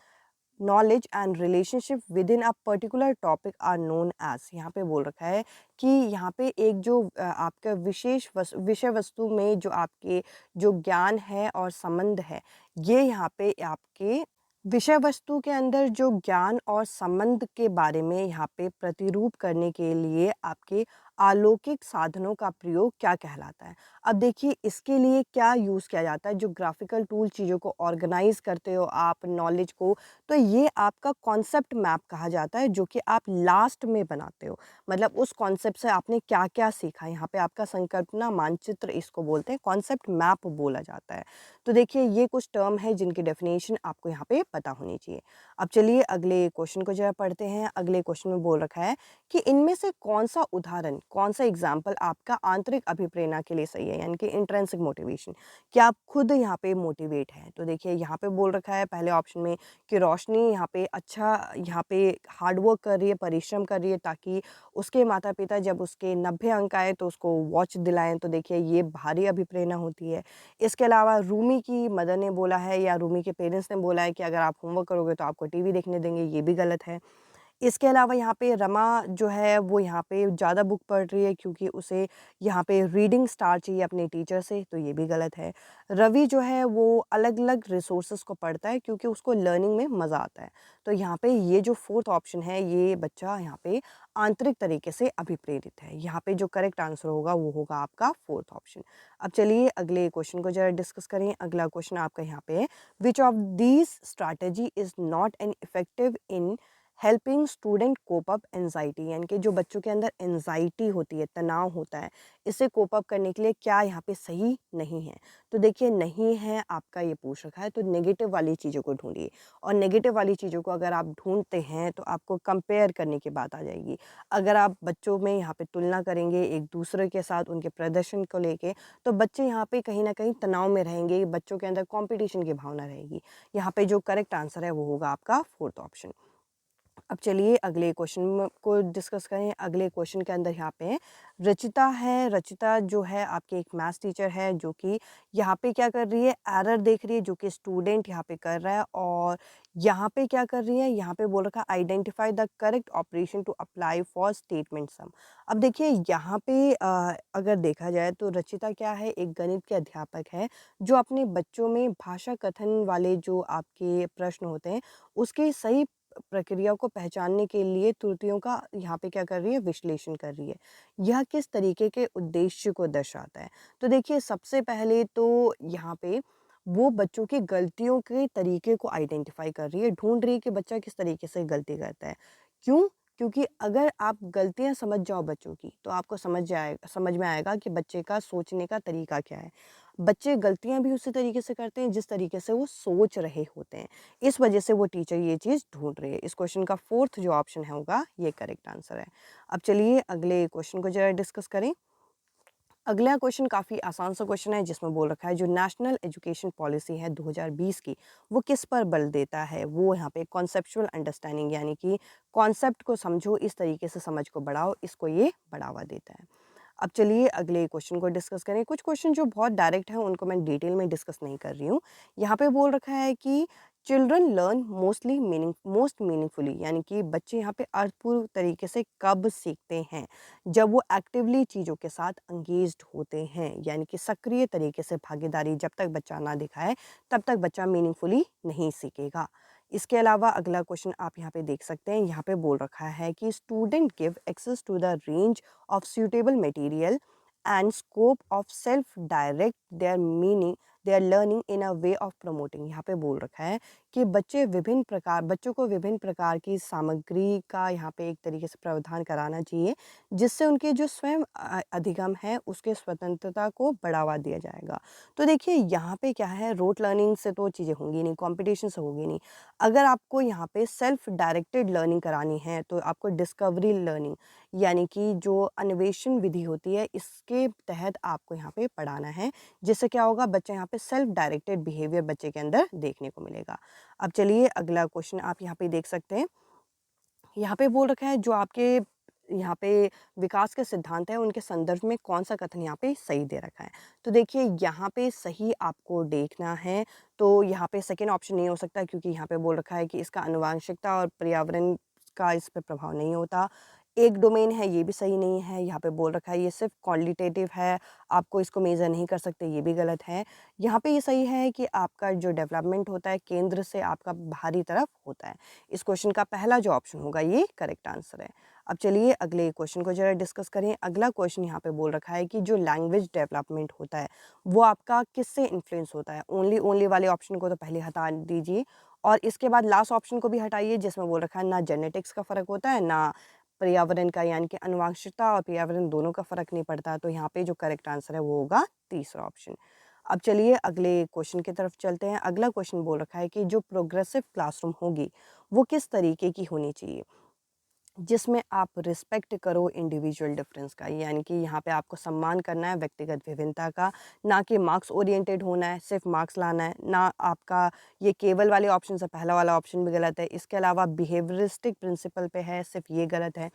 knowledge and relationship within a particular topic are known as. यहाँ पे बोल रखा है कि यहाँ पे एक जो आपका विशेष विषय वस्तु में जो आपके जो ज्ञान है और संबंध है, ये यहाँ पे आपके विषय वस्तु के अंदर जो ज्ञान और संबंध के बारे में यहाँ पे प्रतिरूप करने के लिए आपके अलौकिक साधनों का प्रयोग क्या कहलाता है। अब देखिए इसके लिए क्या यूज़ किया जाता है, जो ग्राफिकल टूल चीज़ों को ऑर्गेनाइज करते हो आप नॉलेज को, तो ये आपका कॉन्सेप्ट मैप कहा जाता है जो कि आप लास्ट में बनाते हो। मतलब उस कॉन्सेप्ट से आपने क्या क्या सीखा, यहाँ पे आपका संकल्पना मानचित्र इसको बोलते हैं, कॉन्सेप्ट मैप बोला जाता है। तो देखिए ये कुछ टर्म है जिनकी डेफिनेशन आपको यहाँ पे पता होनी चाहिए। अब चलिए अगले क्वेश्चन को जरा पढ़ते हैं। अगले क्वेश्चन में बोल रखा है कि इनमें से कौन सा उदाहरण, कौन सा एग्जाम्पल आपका आंतरिक अभिप्रेरणा के लिए सही है, यानी कि इंट्रिंसिक मोटिवेशन, कि आप खुद यहाँ पे मोटिवेट हैं। तो देखिए यहाँ पे बोल रखा है पहले ऑप्शन में कि रोशनी यहाँ पे अच्छा यहाँ पे हार्ड वर्क कर रही है, परिश्रम कर रही है ताकि उसके माता पिता जब उसके 90 अंक आए तो उसको वॉच दिलाएं। तो देखिए ये भारी अभिप्रेरणा होती है। इसके अलावा रूमी की मदर ने बोला है या रूमी के पेरेंट्स ने बोला है कि अगर आप होमवर्क करोगे तो आपको टीवी देखने देंगे, ये भी गलत है। इसके अलावा यहाँ पे रमा जो है वो यहाँ पे ज़्यादा बुक पढ़ रही है क्योंकि उसे यहाँ पे रीडिंग स्टार चाहिए अपने टीचर से, तो ये भी गलत है। रवि जो है वो अलग-अलग रिसोर्सेज को पढ़ता है क्योंकि उसको लर्निंग में मज़ा आता है। तो यहाँ पे ये जो फोर्थ ऑप्शन है, ये बच्चा यहाँ पे आंतरिक तरीके से अभिप्रेरित है। यहाँ पे जो करेक्ट आंसर होगा वो होगा आपका फोर्थ ऑप्शन। अब चलिए अगले क्वेश्चन को ज़रा डिस्कस करें। अगला क्वेश्चन आपका यहाँ पे है, which of these strategy is not an effective in helping student cope up anxiety, यानी कि जो बच्चों के अंदर एंजाइटी होती है, तनाव होता है, इसे कोप अप करने के लिए क्या यहाँ पे सही नहीं है। तो देखिए नहीं है आपका ये पूछ रखा है, तो नेगेटिव वाली चीज़ों को ढूंढिए। और नेगेटिव वाली चीज़ों को अगर आप ढूंढते हैं तो आपको कंपेयर करने की बात आ जाएगी। अगर आप बच्चों में यहाँ पे तुलना करेंगे एक दूसरे के साथ उनके प्रदर्शन को लेके, तो बच्चे यहाँ पे कहीं ना कहीं तनाव में रहेंगे, बच्चों के अंदर कॉम्पिटिशन की भावना रहेगी। यहाँ पे जो करेक्ट आंसर है वो होगा आपका फोर्थ ऑप्शन। अब चलिए अगले क्वेश्चन को डिस्कस करें। अगले क्वेश्चन के अंदर यहाँ पे रचिता है। रचिता जो है आपकी एक मैथ्स टीचर है जो कि यहाँ पे क्या कर रही है, एरर देख रही है जो कि स्टूडेंट यहाँ पे कर रहा है। और यहाँ पे क्या कर रही है, यहाँ पे बोल रखा है identify the correct operation to apply for statement sum. अब देखिए यहाँ पे अगर देखा जाए तो रचिता क्या है, एक गणित के अध्यापक है जो अपने बच्चों में भाषा कथन वाले जो आपके प्रश्न होते हैं उसके सही प्रक्रिया को पहचानने के लिए त्रुटियों का यहाँ पे क्या कर रही है, विश्लेषण कर रही है। यह किस तरीके के उद्देश्य को दर्शाता है। तो देखिए सबसे पहले तो यहाँ पे वो बच्चों की गलतियों के तरीके को आइडेंटिफाई कर रही है, ढूंढ रही है कि बच्चा किस तरीके से गलती करता है। क्यों? क्योंकि अगर आप गलतियां समझ जाओ बच्चों की तो आपको समझ में आएगा कि बच्चे का सोचने का तरीका क्या है। बच्चे गलतियां भी उसी तरीके से करते हैं जिस तरीके से वो सोच रहे होते हैं। इस वजह से वो टीचर ये चीज़ ढूंढ रही है। इस क्वेश्चन का फोर्थ जो ऑप्शन है होगा ये करेक्ट आंसर है। अब चलिए अगले क्वेश्चन को जरा डिस्कस करें। अगला क्वेश्चन काफ़ी आसान सा क्वेश्चन है जिसमें बोल रखा है जो नेशनल एजुकेशन पॉलिसी है 2020 की, वो किस पर बल देता है। वो यहाँ पे कॉन्सेप्चुअल अंडरस्टैंडिंग, यानी कि कॉन्सेप्ट को समझो, इस तरीके से समझ को बढ़ाओ, इसको ये बढ़ावा देता है। अब चलिए अगले क्वेश्चन को डिस्कस करें। कुछ क्वेश्चन जो बहुत डायरेक्ट हैं उनको मैं डिटेल में डिस्कस नहीं कर रही हूँ। यहाँ पे बोल रखा है कि चिल्ड्रन लर्न मोस्ट मीनिंगफुली, यानी कि बच्चे यहाँ पे अर्थपूर्ण तरीके से कब सीखते हैं, जब वो एक्टिवली चीज़ों के साथ एंगेज्ड होते हैं, यानी कि सक्रिय तरीके से भागीदारी जब तक बच्चा ना दिखाए तब तक बच्चा मीनिंगफुली नहीं सीखेगा। इसके अलावा अगला क्वेश्चन आप यहाँ पे देख सकते हैं। यहाँ पे बोल रखा है कि student give access to the range of suitable material and scope of self direct their learning in a way of promoting। यहाँ पे बोल रखा है कि बच्चों को विभिन्न प्रकार की सामग्री का यहाँ पे एक तरीके से प्रावधान कराना चाहिए, जिससे उनके जो स्वयं अधिगम है उसके स्वतंत्रता को बढ़ावा दिया जाएगा। तो देखिए यहाँ पे क्या है, रोट लर्निंग से तो चीज़ें होंगी नहीं, कॉम्पिटिशन से होगी नहीं। अगर आपको यहाँ पे सेल्फ डायरेक्टेड लर्निंग करानी है तो आपको डिस्कवरी लर्निंग यानी कि जो अन्वेषण विधि होती है इसके तहत आपको यहाँ पे पढ़ाना है, जिससे क्या होगा, बच्चा यहाँ पे सेल्फ डायरेक्टेड बिहेवियर बच्चे के अंदर देखने को मिलेगा। अब चलिए अगला क्वेश्चन आप यहाँ पे देख सकते हैं। यहाँ पे बोल रखा है जो आपके यहाँ पे विकास के सिद्धांत हैं उनके संदर्भ में कौन सा कथन यहाँ पे सही दे रखा है। तो देखिए यहाँ पे सही आपको देखना है, तो यहाँ पे सेकंड ऑप्शन नहीं हो सकता, क्योंकि यहाँ पे बोल रखा है कि इसका आनुवंशिकता और पर्यावरण का इस पे प्रभाव नहीं होता। एक डोमेन है, ये भी सही नहीं है। यहाँ पे बोल रखा है ये सिर्फ क्वालिटेटिव है, आपको इसको मेज़र नहीं कर सकते, ये भी गलत है। यहाँ पे ये सही है कि आपका जो डेवलपमेंट होता है केंद्र से आपका बाहरी तरफ होता है। इस क्वेश्चन का पहला जो ऑप्शन होगा ये करेक्ट आंसर है। अब चलिए अगले क्वेश्चन को ज़रा डिस्कस करें। अगला क्वेश्चन यहाँ पे बोल रखा है कि जो लैंग्वेज डेवलपमेंट होता है वो आपका किससे इन्फ्लुएंस होता है। ओनली वाले ऑप्शन को तो पहले हटा दीजिए और इसके बाद लास्ट ऑप्शन को भी हटाइए, जिसमें बोल रखा है ना जेनेटिक्स का फ़र्क होता है ना पर्यावरण का, यानी कि आनुवंशिकता और पर्यावरण दोनों का फ़र्क नहीं पड़ता। तो यहाँ पे जो करेक्ट आंसर है वो होगा तीसरा ऑप्शन। अब चलिए अगले क्वेश्चन की तरफ चलते हैं। अगला क्वेश्चन बोल रखा है कि जो प्रोग्रेसिव क्लासरूम होगी वो किस तरीके की होनी चाहिए, जिसमें आप रिस्पेक्ट करो इंडिविजुअल डिफरेंस का, यानी कि यहाँ पे आपको सम्मान करना है व्यक्तिगत विभिन्नता का, ना कि मार्क्स ओरिएंटेड होना है, सिर्फ मार्क्स लाना है ना आपका। ये केवल वाले ऑप्शन से पहला वाला ऑप्शन भी गलत है। इसके अलावा बिहेवियरिस्टिक प्रिंसिपल पे है, सिर्फ ये गलत है।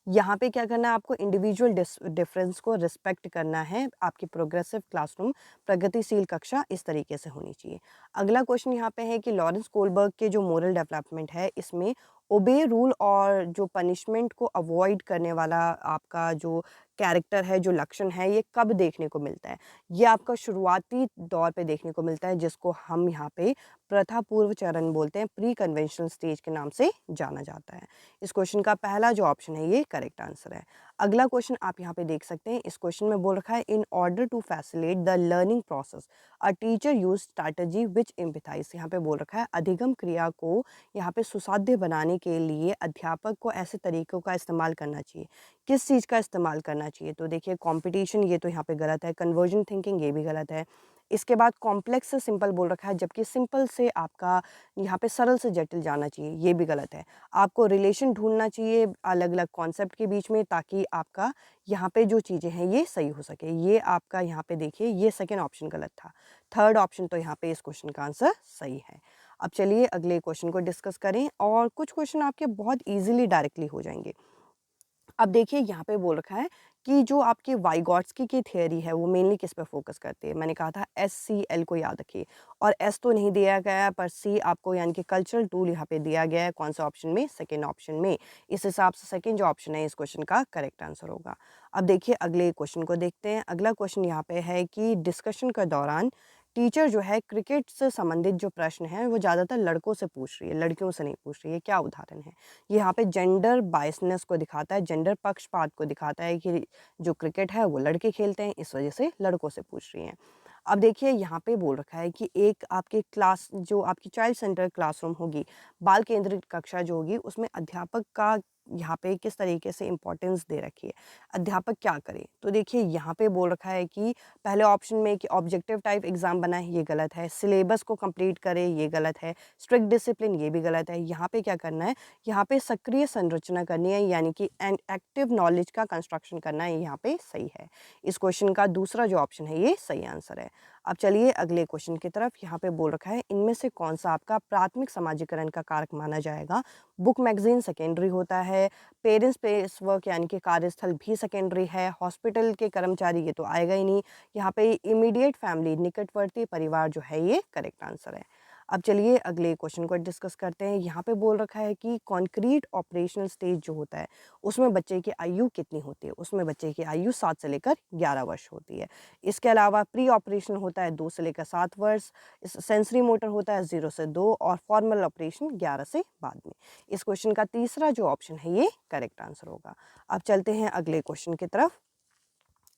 यहाँ पे क्या करना है, आपको इंडिविजुअल डिफरेंस को रिस्पेक्ट करना है। आपकी प्रोग्रेसिव क्लासरूम, प्रगतिशील कक्षा इस तरीके से होनी चाहिए। अगला क्वेश्चन यहाँ पे है कि लॉरेंस कोलबर्ग के जो मोरल डेवलपमेंट है इसमें ओबे रूल और जो पनिशमेंट को अवॉइड करने वाला आपका जो कैरेक्टर है, जो लक्षण है, ये कब देखने को मिलता है। ये आपका शुरुआती दौर पे देखने को मिलता है, जिसको हम यहाँ पे प्रथा पूर्व चरण बोलते हैं, प्री कन्वेंशनल स्टेज के नाम से जाना जाता है। इस क्वेश्चन का पहला जो ऑप्शन है ये करेक्ट आंसर है। अगला क्वेश्चन आप यहाँ पे देख सकते हैं। इस क्वेश्चन में बोल रखा है in order to facilitate the learning process a teacher use strategy which empathize. यहाँ पे बोल रखा है अधिगम क्रिया को यहाँ पे सुसाध्य बनाने के लिए अध्यापक को ऐसे तरीकों का इस्तेमाल करना चाहिए। किस चीज़ का इस्तेमाल करना चाहिए, तो देखिए कंपटीशन ये तो यहाँ पे गलत है, कन्वर्जन थिंकिंग ये भी गलत है। इसके बाद कॉम्प्लेक्स से सिंपल बोल रखा है, जबकि सिंपल से आपका यहाँ पे सरल से जटिल जाना चाहिए, ये भी गलत है। आपको रिलेशन ढूंढना चाहिए अलग अलग कॉन्सेप्ट के बीच में, ताकि आपका यहाँ पे जो चीज़ें हैं ये सही हो सके। ये आपका यहाँ पे देखिए ये सेकेंड ऑप्शन गलत था। थर्ड ऑप्शन तो यहाँ पे इस क्वेश्चन का आंसर सही है। अब चलिए अगले क्वेश्चन को डिस्कस करें, और कुछ क्वेश्चन आपके बहुत ईजिली डायरेक्टली हो जाएंगे। अब देखिए यहाँ पे बोल रखा है कि जो आपकी वाइगॉट्स्की की थियरी है वो मेनली किस पे फोकस करती है। मैंने कहा था SCL को याद रखिए, और S तो नहीं दिया गया है, पर C आपको यानी कि कल्चरल टूल यहाँ पे दिया गया है। कौन सा ऑप्शन में, सेकेंड ऑप्शन में। इस हिसाब से सेकेंड जो ऑप्शन है इस क्वेश्चन का करेक्ट आंसर होगा। अब देखिए अगले क्वेश्चन को देखते हैं। अगला क्वेश्चन यहाँ पे है कि डिस्कशन के दौरान टीचर जो है क्रिकेट से संबंधित जो प्रश्न है वो ज़्यादातर लड़कों से पूछ रही है, लड़कियों से नहीं पूछ रही है। क्या उदाहरण है। ये यहाँ पे जेंडर बायसनेस को दिखाता है, जेंडर पक्षपात को दिखाता है कि जो क्रिकेट है वो लड़के खेलते हैं, इस वजह से लड़कों से पूछ रही हैं। अब देखिए यहाँ पे बोल रखा है कि एक आपके क्लास जो आपकी चाइल्ड सेंटर क्लासरूम होगी, बाल केंद्रित कक्षा जो होगी, उसमें अध्यापक का यहाँ पे किस तरीके से इम्पोर्टेंस दे रखी है, अध्यापक क्या करे। तो देखिए यहाँ पे बोल रखा है कि पहले ऑप्शन में कि ऑब्जेक्टिव टाइप एग्जाम बनाए, ये गलत है। सिलेबस को कंप्लीट करे, ये गलत है। स्ट्रिक्ट डिसिप्लिन, ये भी गलत है। यहाँ पे क्या करना है, यहाँ पे सक्रिय संरचना करनी है, यानी कि एंड एक्टिव नॉलेज का कंस्ट्रक्शन करना है, यहाँ पे सही है। इस क्वेश्चन का दूसरा जो ऑप्शन है ये सही आंसर है। अब चलिए अगले क्वेश्चन की तरफ। यहाँ पे बोल रखा है इनमें से कौन सा आपका प्राथमिक समाजीकरण का कारक माना जाएगा। बुक मैगजीन सेकेंडरी होता है, पेरेंट्स प्लेस वर्क यानी कि कार्यस्थल भी सेकेंडरी है, हॉस्पिटल के कर्मचारी ये तो आएगा ही नहीं। यहाँ पे इमीडिएट फैमिली, निकटवर्ती परिवार जो है ये करेक्ट आंसर है। अब चलिए अगले क्वेश्चन को डिस्कस करते हैं। यहाँ पे बोल रखा है कि कॉन्क्रीट ऑपरेशनल स्टेज जो होता है उसमें बच्चे की आयु कितनी होती है। उसमें बच्चे की आयु 7 से लेकर 11 वर्ष होती है। इसके अलावा प्री ऑपरेशन होता है 2 से लेकर 7 वर्ष, सेंसरी मोटर होता है 0 से 2, और फॉर्मल ऑपरेशन 11 से बाद में। इस क्वेश्चन का तीसरा जो ऑप्शन है ये करेक्ट आंसर होगा। अब चलते हैं अगले क्वेश्चन की तरफ।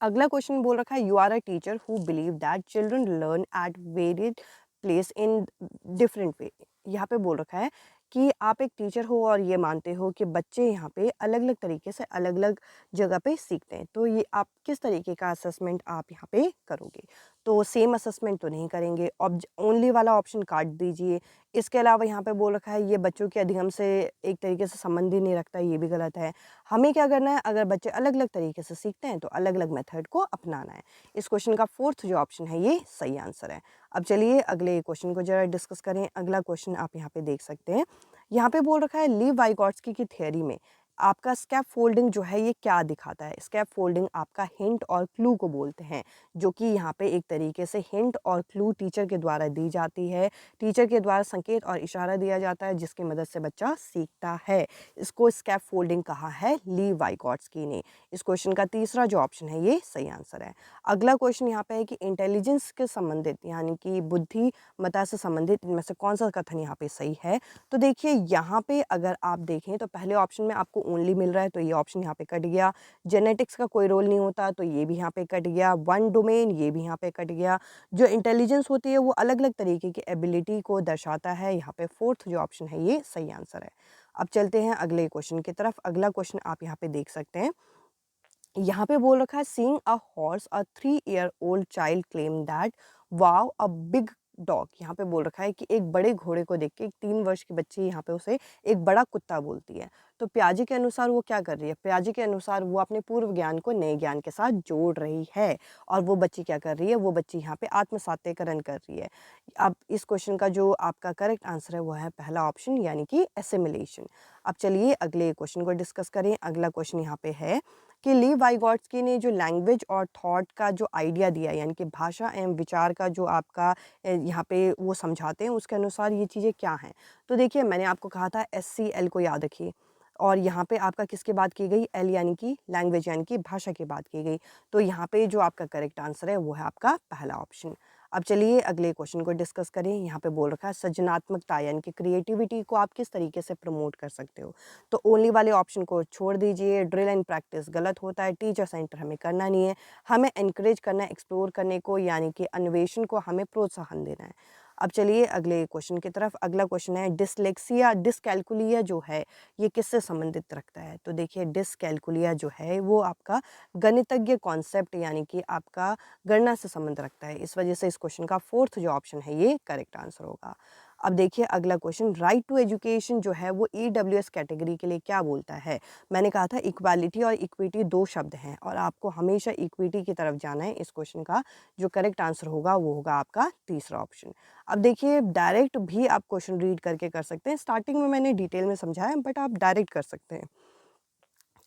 अगला क्वेश्चन बोल रखा है you are a teacher who believe that children learn at varied place in different way. यहाँ पे बोल रखा है कि आप एक टीचर हो और ये मानते हो कि बच्चे यहाँ पे अलग-अलग तरीके से अलग-अलग जगह पे सीखते हैं। तो ये आप किस तरीके का असेसमेंट आप यहाँ पे करोगे? तो सेम असेसमेंट तो नहीं करेंगे, ओनली वाला ऑप्शन काट दीजिए। इसके अलावा यहाँ पे बोल रखा है ये बच्चों के अधिगम से एक तरीके से संबंध ही नहीं रखता, ये भी गलत है। हमें क्या करना है, अगर बच्चे अलग-अलग तरीके से सीखते हैं तो अलग-अलग मेथड को अपनाना है। इस क्वेश्चन का फोर्थ जो ऑप्शन है ये सही आंसर है। अब चलिए अगले क्वेश्चन को ज़रा डिस्कस करें। अगला क्वेश्चन आप यहाँ पे देख सकते हैं। यहाँ पे बोल रखा है लीव वाइगॉट्स्की की थ्योरी में आपका स्कैफोल्डिंग जो है ये क्या दिखाता है? स्कैफोल्डिंग आपका हिंट और क्लू को बोलते हैं, जो कि यहाँ पे एक तरीके से हिंट और क्लू टीचर के द्वारा दी जाती है। टीचर के द्वारा संकेत और इशारा दिया जाता है जिसकी मदद से बच्चा सीखता है। इसको स्कैफोल्डिंग कहा है लीव वाइगॉट्स्की ने। इस क्वेश्चन का तीसरा जो ऑप्शन है ये सही आंसर है। अगला क्वेश्चन यहाँ पे है कि इंटेलिजेंस के संबंधित यानी कि बुद्धिमत्ता से संबंधित इनमें से कौन सा कथन यहाँ पे सही है? तो देखिए यहाँ पे अगर आप देखें तो पहले ऑप्शन में आपको ओनली मिल रहा है तो ये ऑप्शन यहाँ पे कट गया। जेनेटिक्स का कोई रोल नहीं होता तो ये भी यहाँ पे कट गया। वन डोमेन ये भी यहाँ पे कट गया। जो इंटेलिजेंस होती है वो अलग-अलग तरीके की एबिलिटी को दर्शाता है। यहाँ पे फोर्थ जो ऑप्शन है ये सही आंसर है। अब चलते हैं अगले क्वेश्चन की तरफ। अगला क्वेश्चन आप यहाँ पे देख सकते हैं। यहाँ पे बोल रखा है seeing a horse a 3 year old child claim that wow a big dog. यहाँ पे बोल रखा है कि एक बड़े घोड़े को देख के एक 3 वर्ष की बच्ची यहाँ पे उसे एक बड़ा कुत्ता बोलती है। तो पियाजे के अनुसार वो क्या कर रही है? पियाजे के अनुसार वो अपने पूर्व ज्ञान को नए ज्ञान के साथ जोड़ रही है। और वो बच्ची क्या कर रही है? वो बच्ची यहाँ पे आत्मसात्यकरण कर रही है। अब इस क्वेश्चन का जो आपका करेक्ट आंसर है वो है पहला ऑप्शन यानी कि एसिमिलेशन। अब चलिए अगले क्वेश्चन को डिस्कस करें। अगला क्वेश्चन यहाँ पे है कि लीव वाइगॉट्स्की ने जो लैंग्वेज और थॉट का जो आइडिया दिया यानी कि भाषा एवं विचार का जो आपका यहाँ पे वो समझाते हैं उसके अनुसार ये चीज़ें क्या हैं? तो देखिए मैंने आपको कहा था SCL को याद रखिए और यहाँ पे आपका किसकी बात की गई? L यानी कि लैंग्वेज यानी कि भाषा की बात की गई। तो यहाँ पे जो आपका करेक्ट आंसर है वो है आपका पहला ऑप्शन। अब चलिए अगले क्वेश्चन को डिस्कस करें। यहाँ पे बोल रखा है सृजनात्मकता यानी कि क्रिएटिविटी को आप किस तरीके से प्रमोट कर सकते हो? तो ओनली वाले ऑप्शन को छोड़ दीजिए। ड्रिल एंड प्रैक्टिस गलत होता है। टीचर सेंटर हमें करना नहीं है। हमें एनकरेज करना है एक्सप्लोर करने को यानी कि अन्वेषण को हमें प्रोत्साहन देना है। अब चलिए अगले क्वेश्चन की तरफ। अगला क्वेश्चन है डिसलेक्सिया डिसकैल्कुलिया जो है ये किससे संबंधित रखता है? तो देखिए डिसकैल्कुलिया जो है वो आपका गणितज्ञ कॉन्सेप्ट यानी कि आपका गणना से संबंध रखता है। इस वजह से इस क्वेश्चन का फोर्थ जो ऑप्शन है ये करेक्ट आंसर होगा। अब देखिए अगला क्वेश्चन राइट टू एजुकेशन जो है वो EWS कैटेगरी के लिए क्या बोलता है? मैंने कहा था इक्वालिटी और इक्विटी 2 शब्द हैं और आपको हमेशा इक्विटी की तरफ जाना है। इस क्वेश्चन का जो करेक्ट आंसर होगा वो होगा आपका तीसरा ऑप्शन। अब देखिए डायरेक्ट भी आप क्वेश्चन रीड करके कर सकते हैं। स्टार्टिंग में मैंने डिटेल में समझाया बट आप डायरेक्ट कर सकते हैं।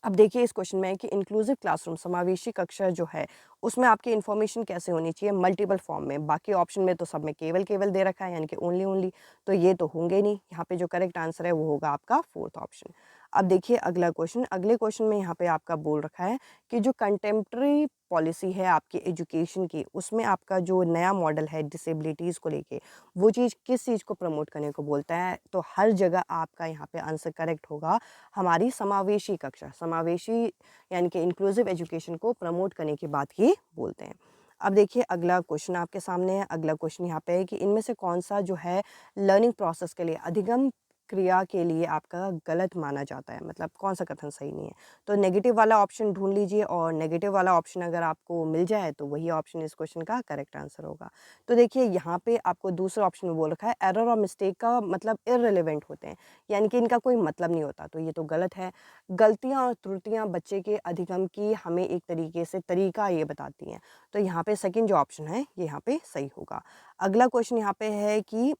अब देखिए इस क्वेश्चन में है कि इंक्लूसिव क्लासरूम समावेशी कक्षा जो है उसमें आपकी इन्फॉर्मेशन कैसे होनी चाहिए मल्टीपल फॉर्म में। बाकी ऑप्शन में तो सब में केवल केवल दे रखा है यानी कि ओनली ओनली, तो ये तो होंगे नहीं। यहाँ पे जो करेक्ट आंसर है वो होगा आपका फोर्थ ऑप्शन। अब देखिए अगला क्वेश्चन। अगले क्वेश्चन में यहाँ पे आपका बोल रखा है कि जो कंटेम्प्रेरी पॉलिसी है आपकी एजुकेशन की उसमें आपका जो नया मॉडल है डिसेबिलिटीज़ को लेके वो चीज़ किस चीज़ को प्रमोट करने को बोलता है? तो हर जगह आपका यहाँ पे आंसर करेक्ट होगा हमारी समावेशी कक्षा। समावेशी यानी कि इंक्लूसिव एजुकेशन को प्रमोट करने की बात ही बोलते हैं। अब देखिए अगला क्वेश्चन आपके सामने है। अगला क्वेश्चन यहाँ पे है कि इनमें से कौन सा जो है लर्निंग प्रोसेस के लिए अधिगम क्रिया के लिए आपका गलत माना जाता है, मतलब कौन सा कथन सही नहीं है? तो नेगेटिव वाला ऑप्शन ढूंढ लीजिए और नेगेटिव वाला ऑप्शन अगर आपको मिल जाए तो वही ऑप्शन इस क्वेश्चन का करेक्ट आंसर होगा। तो देखिए यहाँ पे आपको दूसरा ऑप्शन में बोल रखा है एरर और मिस्टेक का मतलब इररिलेवेंट होते हैं यानी कि इनका कोई मतलब नहीं होता, तो ये तो गलत है। गलतियाँ और त्रुटियाँ बच्चे के अधिगम की हमें एक तरीके से तरीका ये बताती हैं, तो यहाँ पे सेकंड जो ऑप्शन है ये यहाँ पे सही होगा। अगला क्वेश्चन यहाँ पे है कि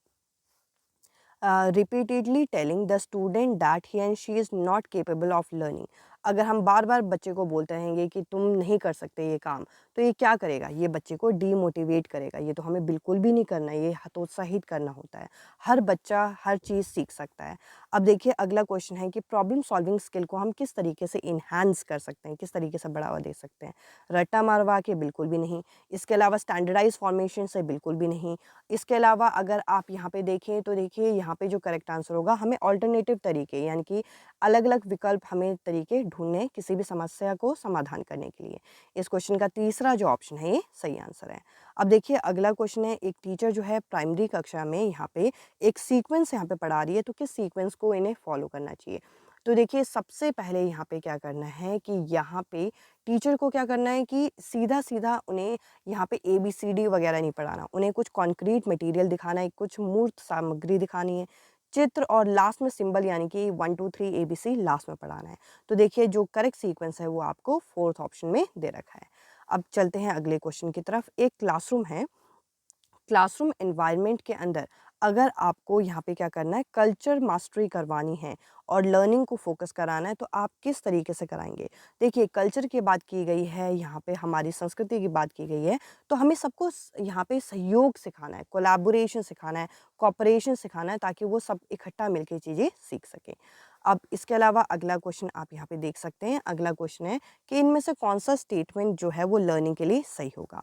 repeatedly telling the student that he and she is not capable of learning। अगर हम बार बार बच्चे को बोलते रहेंगे कि तुम नहीं कर सकते ये काम, तो ये क्या करेगा? ये बच्चे को डीमोटिवेट करेगा। ये तो हमें बिल्कुल भी नहीं करना है, ये हतोत्साहित करना होता है। हर बच्चा हर चीज़ सीख सकता है। अब देखिए अगला क्वेश्चन है कि प्रॉब्लम सॉल्विंग स्किल को हम किस तरीके से इन्हांस कर सकते हैं, किस तरीके से बढ़ावा दे सकते हैं? रट्टा मारवा के बिल्कुल भी नहीं। इसके अलावा स्टैंडर्डाइज फॉर्मेशन से बिल्कुल भी नहीं। इसके अलावा अगर आप यहाँ पे देखें तो देखिए यहाँ पे जो करेक्ट आंसर होगा हमें ऑल्टरनेटिव तरीके यानी कि अलग अलग विकल्प हमें तरीके ढूंढने किसी भी समस्या को समाधान करने के लिए। इस क्वेश्चन का तीसरा जो ऑप्शन है ये सही आंसर है। अब देखिए अगला क्वेश्चन है, एक टीचर जो है प्राइमरी कक्षा में यहाँ पे एक सीक्वेंस यहाँ पे पढ़ा रही है, तो किस सीक्वेंस को इन्हें फॉलो करना चाहिए। तो देखिए सबसे पहले यहाँ पे क्या करना है कि यहाँ पे टीचर को क्या करना है कि सीधा-सीधा उन्हें यहाँ पे ABCD वगैरह नहीं पढ़ाना। उन्हें कुछ कॉन्क्रीट मटेरियल दिखाना है, कुछ मूर्त सामग्री दिखानी है, चित्र और लास्ट में सिंबल यानी कि 1 2 3 ABC लास्ट में पढ़ाना है। तो देखिए जो करेक्ट सीक्वेंस है वो आपको 4th ऑप्शन में दे रखा है। अब चलते हैं अगले क्वेश्चन की तरफ। एक क्लासरूम है, क्लासरूम एनवायरनमेंट के अंदर अगर आपको यहाँ पे क्या करना है, कल्चर मास्टरी करवानी है और लर्निंग को फोकस कराना है, तो आप किस तरीके से कराएंगे। देखिए कल्चर की बात की गई है, यहाँ पे हमारी संस्कृति की बात की गई है, तो हमें सबको यहाँ पे सहयोग सिखाना है, कोलैबोरेशन सिखाना है, कॉपरेशन सिखाना है, ताकि वो सब इकट्ठा मिलकर चीज़ें सीख सकें। अब इसके अलावा अगला क्वेश्चन आप यहाँ पे देख सकते हैं। अगला क्वेश्चन है कि इनमें से कौन सा स्टेटमेंट जो है वो लर्निंग के लिए सही होगा।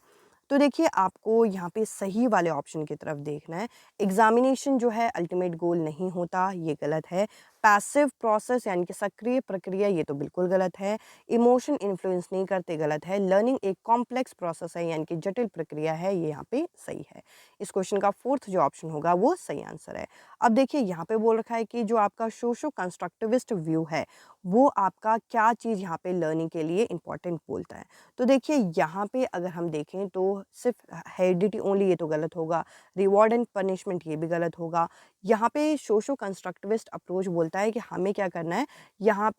तो देखिए आपको यहाँ पे सही वाले ऑप्शन की तरफ देखना है। एग्जामिनेशन जो है अल्टीमेट गोल नहीं होता, ये गलत है। पैसिव प्रोसेस यानी कि सक्रिय प्रक्रिया, ये तो बिल्कुल गलत है। इमोशन इन्फ्लुएंस नहीं करते, गलत है। लर्निंग एक कॉम्प्लेक्स प्रोसेस है यानी कि जटिल प्रक्रिया है, ये यहाँ पे सही है। इस क्वेश्चन का 4th जो ऑप्शन होगा वो सही आंसर है। अब देखिए यहाँ पे बोल रखा है कि जो आपका सोशो कंस्ट्रक्टिविस्ट व्यू है वो आपका क्या चीज़ यहाँ पे लर्निंग के लिए इंपॉर्टेंट बोलता है। तो देखिए यहाँ पे अगर हम देखें तो सिर्फ हेरिडिटी ओनली, ये तो गलत होगा। रिवॉर्ड एंड पनिशमेंट, ये भी गलत होगा। यहाँ पे सोशो कंस्ट्रक्टिविस्ट अप्रोच बोलता है कि हमें क्या करना है,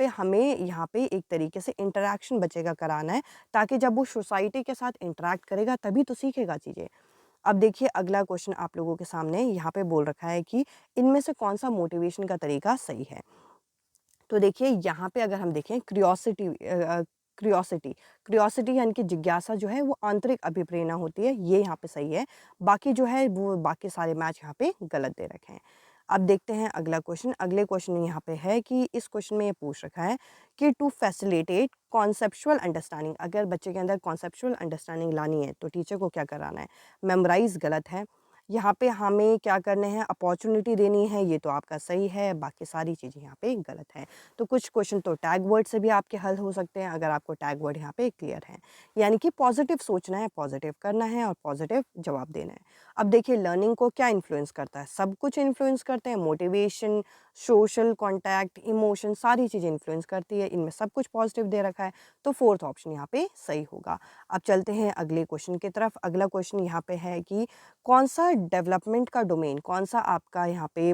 हमें यहाँ पे एक तरीके से इंटरेक्शन बच्चे का कराना है, ताकि जब वो सोसाइटी के साथ इंटरेक्ट करेगा तभी तो सीखेगा चीज़ें। अब देखिए अगला क्वेश्चन आप लोगों के सामने यहाँ पे बोल रखा है कि इनमें से कौन सा मोटिवेशन का तरीका सही है। तो देखिए यहाँ पे अगर हम देखें क्रियोसिटी यानी कि जिज्ञासा जो है वो आंतरिक अभिप्रेरणा होती है, ये यहाँ पे सही है। बाकी जो है वो बाकी सारे मैच यहाँ पे गलत दे रखे हैं। अब देखते हैं अगला क्वेश्चन। अगले क्वेश्चन यहाँ पे है कि इस क्वेश्चन में ये पूछ रखा है कि टू फैसिलिटेट कॉन्सेप्चुअल अंडरस्टैंडिंग, अगर बच्चे के अंदर कॉन्सेप्चुअल अंडरस्टैंडिंग लानी है तो टीचर को क्या कराना है, मेमोराइज गलत है। यहाँ पे हमें क्या करने हैं, अपॉर्चुनिटी देनी है, ये तो आपका सही है। बाकी सारी चीज़ें यहाँ पे गलत हैं। तो कुछ क्वेश्चन तो टैग वर्ड से भी आपके हल हो सकते हैं, अगर आपको टैग वर्ड यहाँ पे क्लियर है। यानी कि पॉजिटिव सोचना है, पॉजिटिव करना है और पॉजिटिव जवाब देना है। अब देखिए लर्निंग को क्या इन्फ्लुएंस करता है, सब कुछ इन्फ्लुएंस करते हैं। मोटिवेशन, सोशल कॉन्टैक्ट, इमोशन, सारी चीज़ें इन्फ्लुएंस करती है। इनमें सब कुछ पॉजिटिव दे रखा है, तो 4th ऑप्शन यहाँ पे सही होगा। अब चलते हैं अगले क्वेश्चन की तरफ। अगला क्वेश्चन यहाँ पे है कि कौन सा डेवलपमेंट का डोमेन, कौन सा आपका यहाँ पे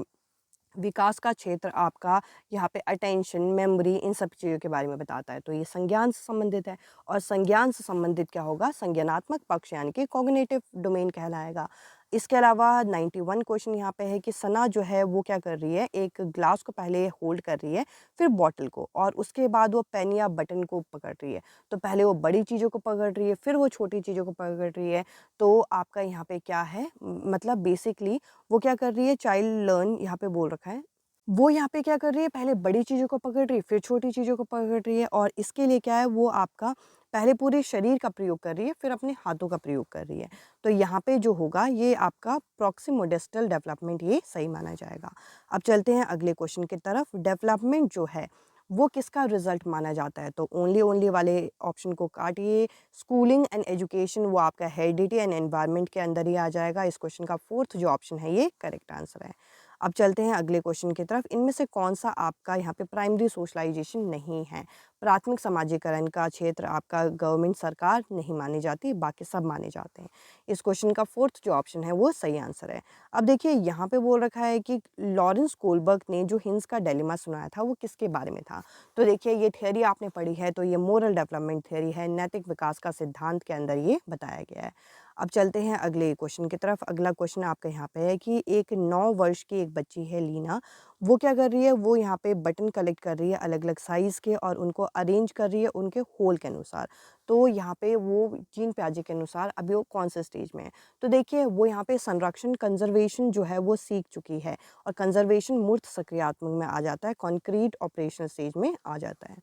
विकास का क्षेत्र आपका यहाँ पे अटेंशन, मेमोरी, इन सब चीज़ों के बारे में बताता है। तो ये संज्ञान से संबंधित है, और संज्ञान से संबंधित क्या होगा, संज्ञानात्मक पक्ष यानी कि कॉग्निटिव डोमेन कहलाएगा। इसके अलावा 91 क्वेश्चन यहाँ पे है कि सना जो है वो क्या कर रही है, एक ग्लास को पहले होल्ड कर रही है, फिर बॉटल को, और उसके बाद वो पेन या बटन को पकड़ रही है। तो पहले वो बड़ी चीज़ों को पकड़ रही है, फिर वो छोटी चीज़ों को पकड़ रही है। तो आपका यहाँ पे क्या है, मतलब बेसिकली वो क्या कर रही है, चाइल्ड लर्न यहाँ पे बोल रखा है। वो यहाँ पे क्या कर रही है, पहले बड़ी चीज़ों को पकड़ रही है, फिर छोटी चीज़ों को पकड़ रही है, और इसके लिए क्या है, वो आपका पहले पूरे शरीर का प्रयोग कर रही है, फिर अपने हाथों का प्रयोग कर रही है। तो यहाँ पे जो होगा ये आपका प्रॉक्सिमोडेस्टल डेवलपमेंट, ये सही माना जाएगा। अब चलते हैं अगले क्वेश्चन की तरफ। डेवलपमेंट जो है वो किसका रिजल्ट माना जाता है, तो ओनली ओनली वाले ऑप्शन को काटिए। स्कूलिंग एंड एजुकेशन वो आपका हेरिडिटी एंड एनवायरनमेंट के अंदर ही आ जाएगा। इस क्वेश्चन का 4th जो ऑप्शन है ये करेक्ट आंसर है। अब चलते हैं अगले क्वेश्चन की तरफ। इनमें से कौन सा आपका यहाँ पे प्राइमरी सोशलाइजेशन नहीं है। प्राथमिक समाजीकरण का क्षेत्र आपका गवर्नमेंट सरकार नहीं मानी जाती, बाकी सब माने जाते हैं। इस क्वेश्चन का 4th जो ऑप्शन है वो सही आंसर है। अब देखिए यहाँ पे बोल रखा है कि लॉरेंस कोलबर्ग ने जो हिंस का डिलेमा सुनाया था वो किसके बारे में था। तो देखिए ये थियोरी आपने पढ़ी है, तो ये मोरल डेवलपमेंट थियोरी है, नैतिक विकास का सिद्धांत के अंदर ये बताया गया है। अब चलते हैं अगले क्वेश्चन की तरफ। अगला क्वेश्चन आपका यहाँ पे है कि एक 9 वर्ष की एक बच्ची है लीना, वो क्या कर रही है, वो यहाँ पे बटन कलेक्ट कर रही है अलग अलग साइज़ के, और उनको अरेंज कर रही है उनके होल के अनुसार। तो यहाँ पे वो जीन प्याजे के अनुसार अभी वो कौन से स्टेज में है। तो देखिए वो यहाँ पे संरक्षण, कंजर्वेशन जो है वो सीख चुकी है, और कंजर्वेशन मूर्त सक्रियात्मक में आ जाता है, कॉन्क्रीट ऑपरेशनल स्टेज में आ जाता है।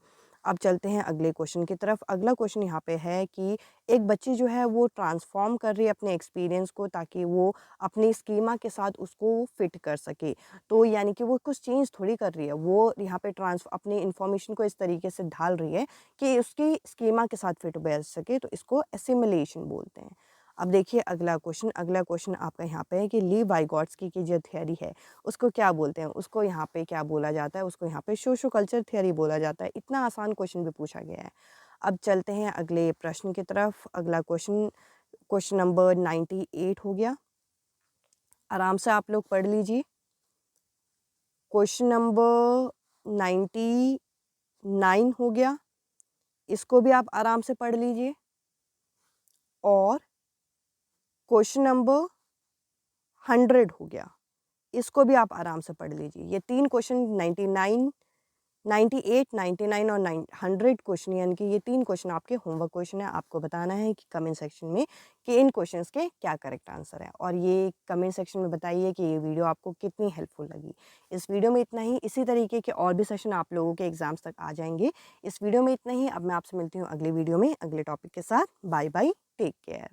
अब चलते हैं अगले क्वेश्चन की तरफ। अगला क्वेश्चन यहाँ पे है कि एक बच्ची जो है वो ट्रांसफ़ॉर्म कर रही है अपने एक्सपीरियंस को ताकि वो अपने स्कीमा के साथ उसको फ़िट कर सके। तो यानी कि वो कुछ चेंज थोड़ी कर रही है, वो यहाँ पे अपनी इन्फॉर्मेशन को इस तरीके से ढाल रही है कि उसकी स्कीमा के साथ फ़िट बैठ सके, तो इसको एसिमिलेशन बोलते हैं। अब देखिए अगला क्वेश्चन आपका यहाँ पे है कि ली वाइगॉट्स्की की जो थ्योरी है, उसको क्या बोलते हैं? उसको यहाँ पे क्या बोला जाता है? उसको यहाँ पे सोशियो कल्चर थ्योरी बोला जाता है। इतना आसान क्वेश्चन भी पूछा गया है। अब चलते हैं अगले प्रश्न की तरफ। अगला क्वेश्चन, क्वेश्चन नंबर 98 हो गया। आराम से आप लोग पढ़ लीजिए। क्वेश्चन नंबर 99 हो गया, इसको भी आप आराम से पढ़ लीजिए। और क्वेश्चन नंबर 100 हो गया, इसको भी आप आराम से पढ़ लीजिए। ये 3 क्वेश्चन 99, 98, 99 और 100 क्वेश्चन, यानी कि ये 3 क्वेश्चन आपके होमवर्क क्वेश्चन है। आपको बताना है कि कमेंट सेक्शन में कि इन क्वेश्चंस के क्या करेक्ट आंसर है, और ये कमेंट सेक्शन में बताइए कि ये वीडियो आपको कितनी हेल्पफुल लगी। इस वीडियो में इतना ही। इसी तरीके के और भी सेशन आप लोगों के एग्जाम्स तक आ जाएंगे। इस वीडियो में इतना ही। अब मैं आपसे मिलती हूँ अगले वीडियो में अगले टॉपिक के साथ। Bye bye, take care.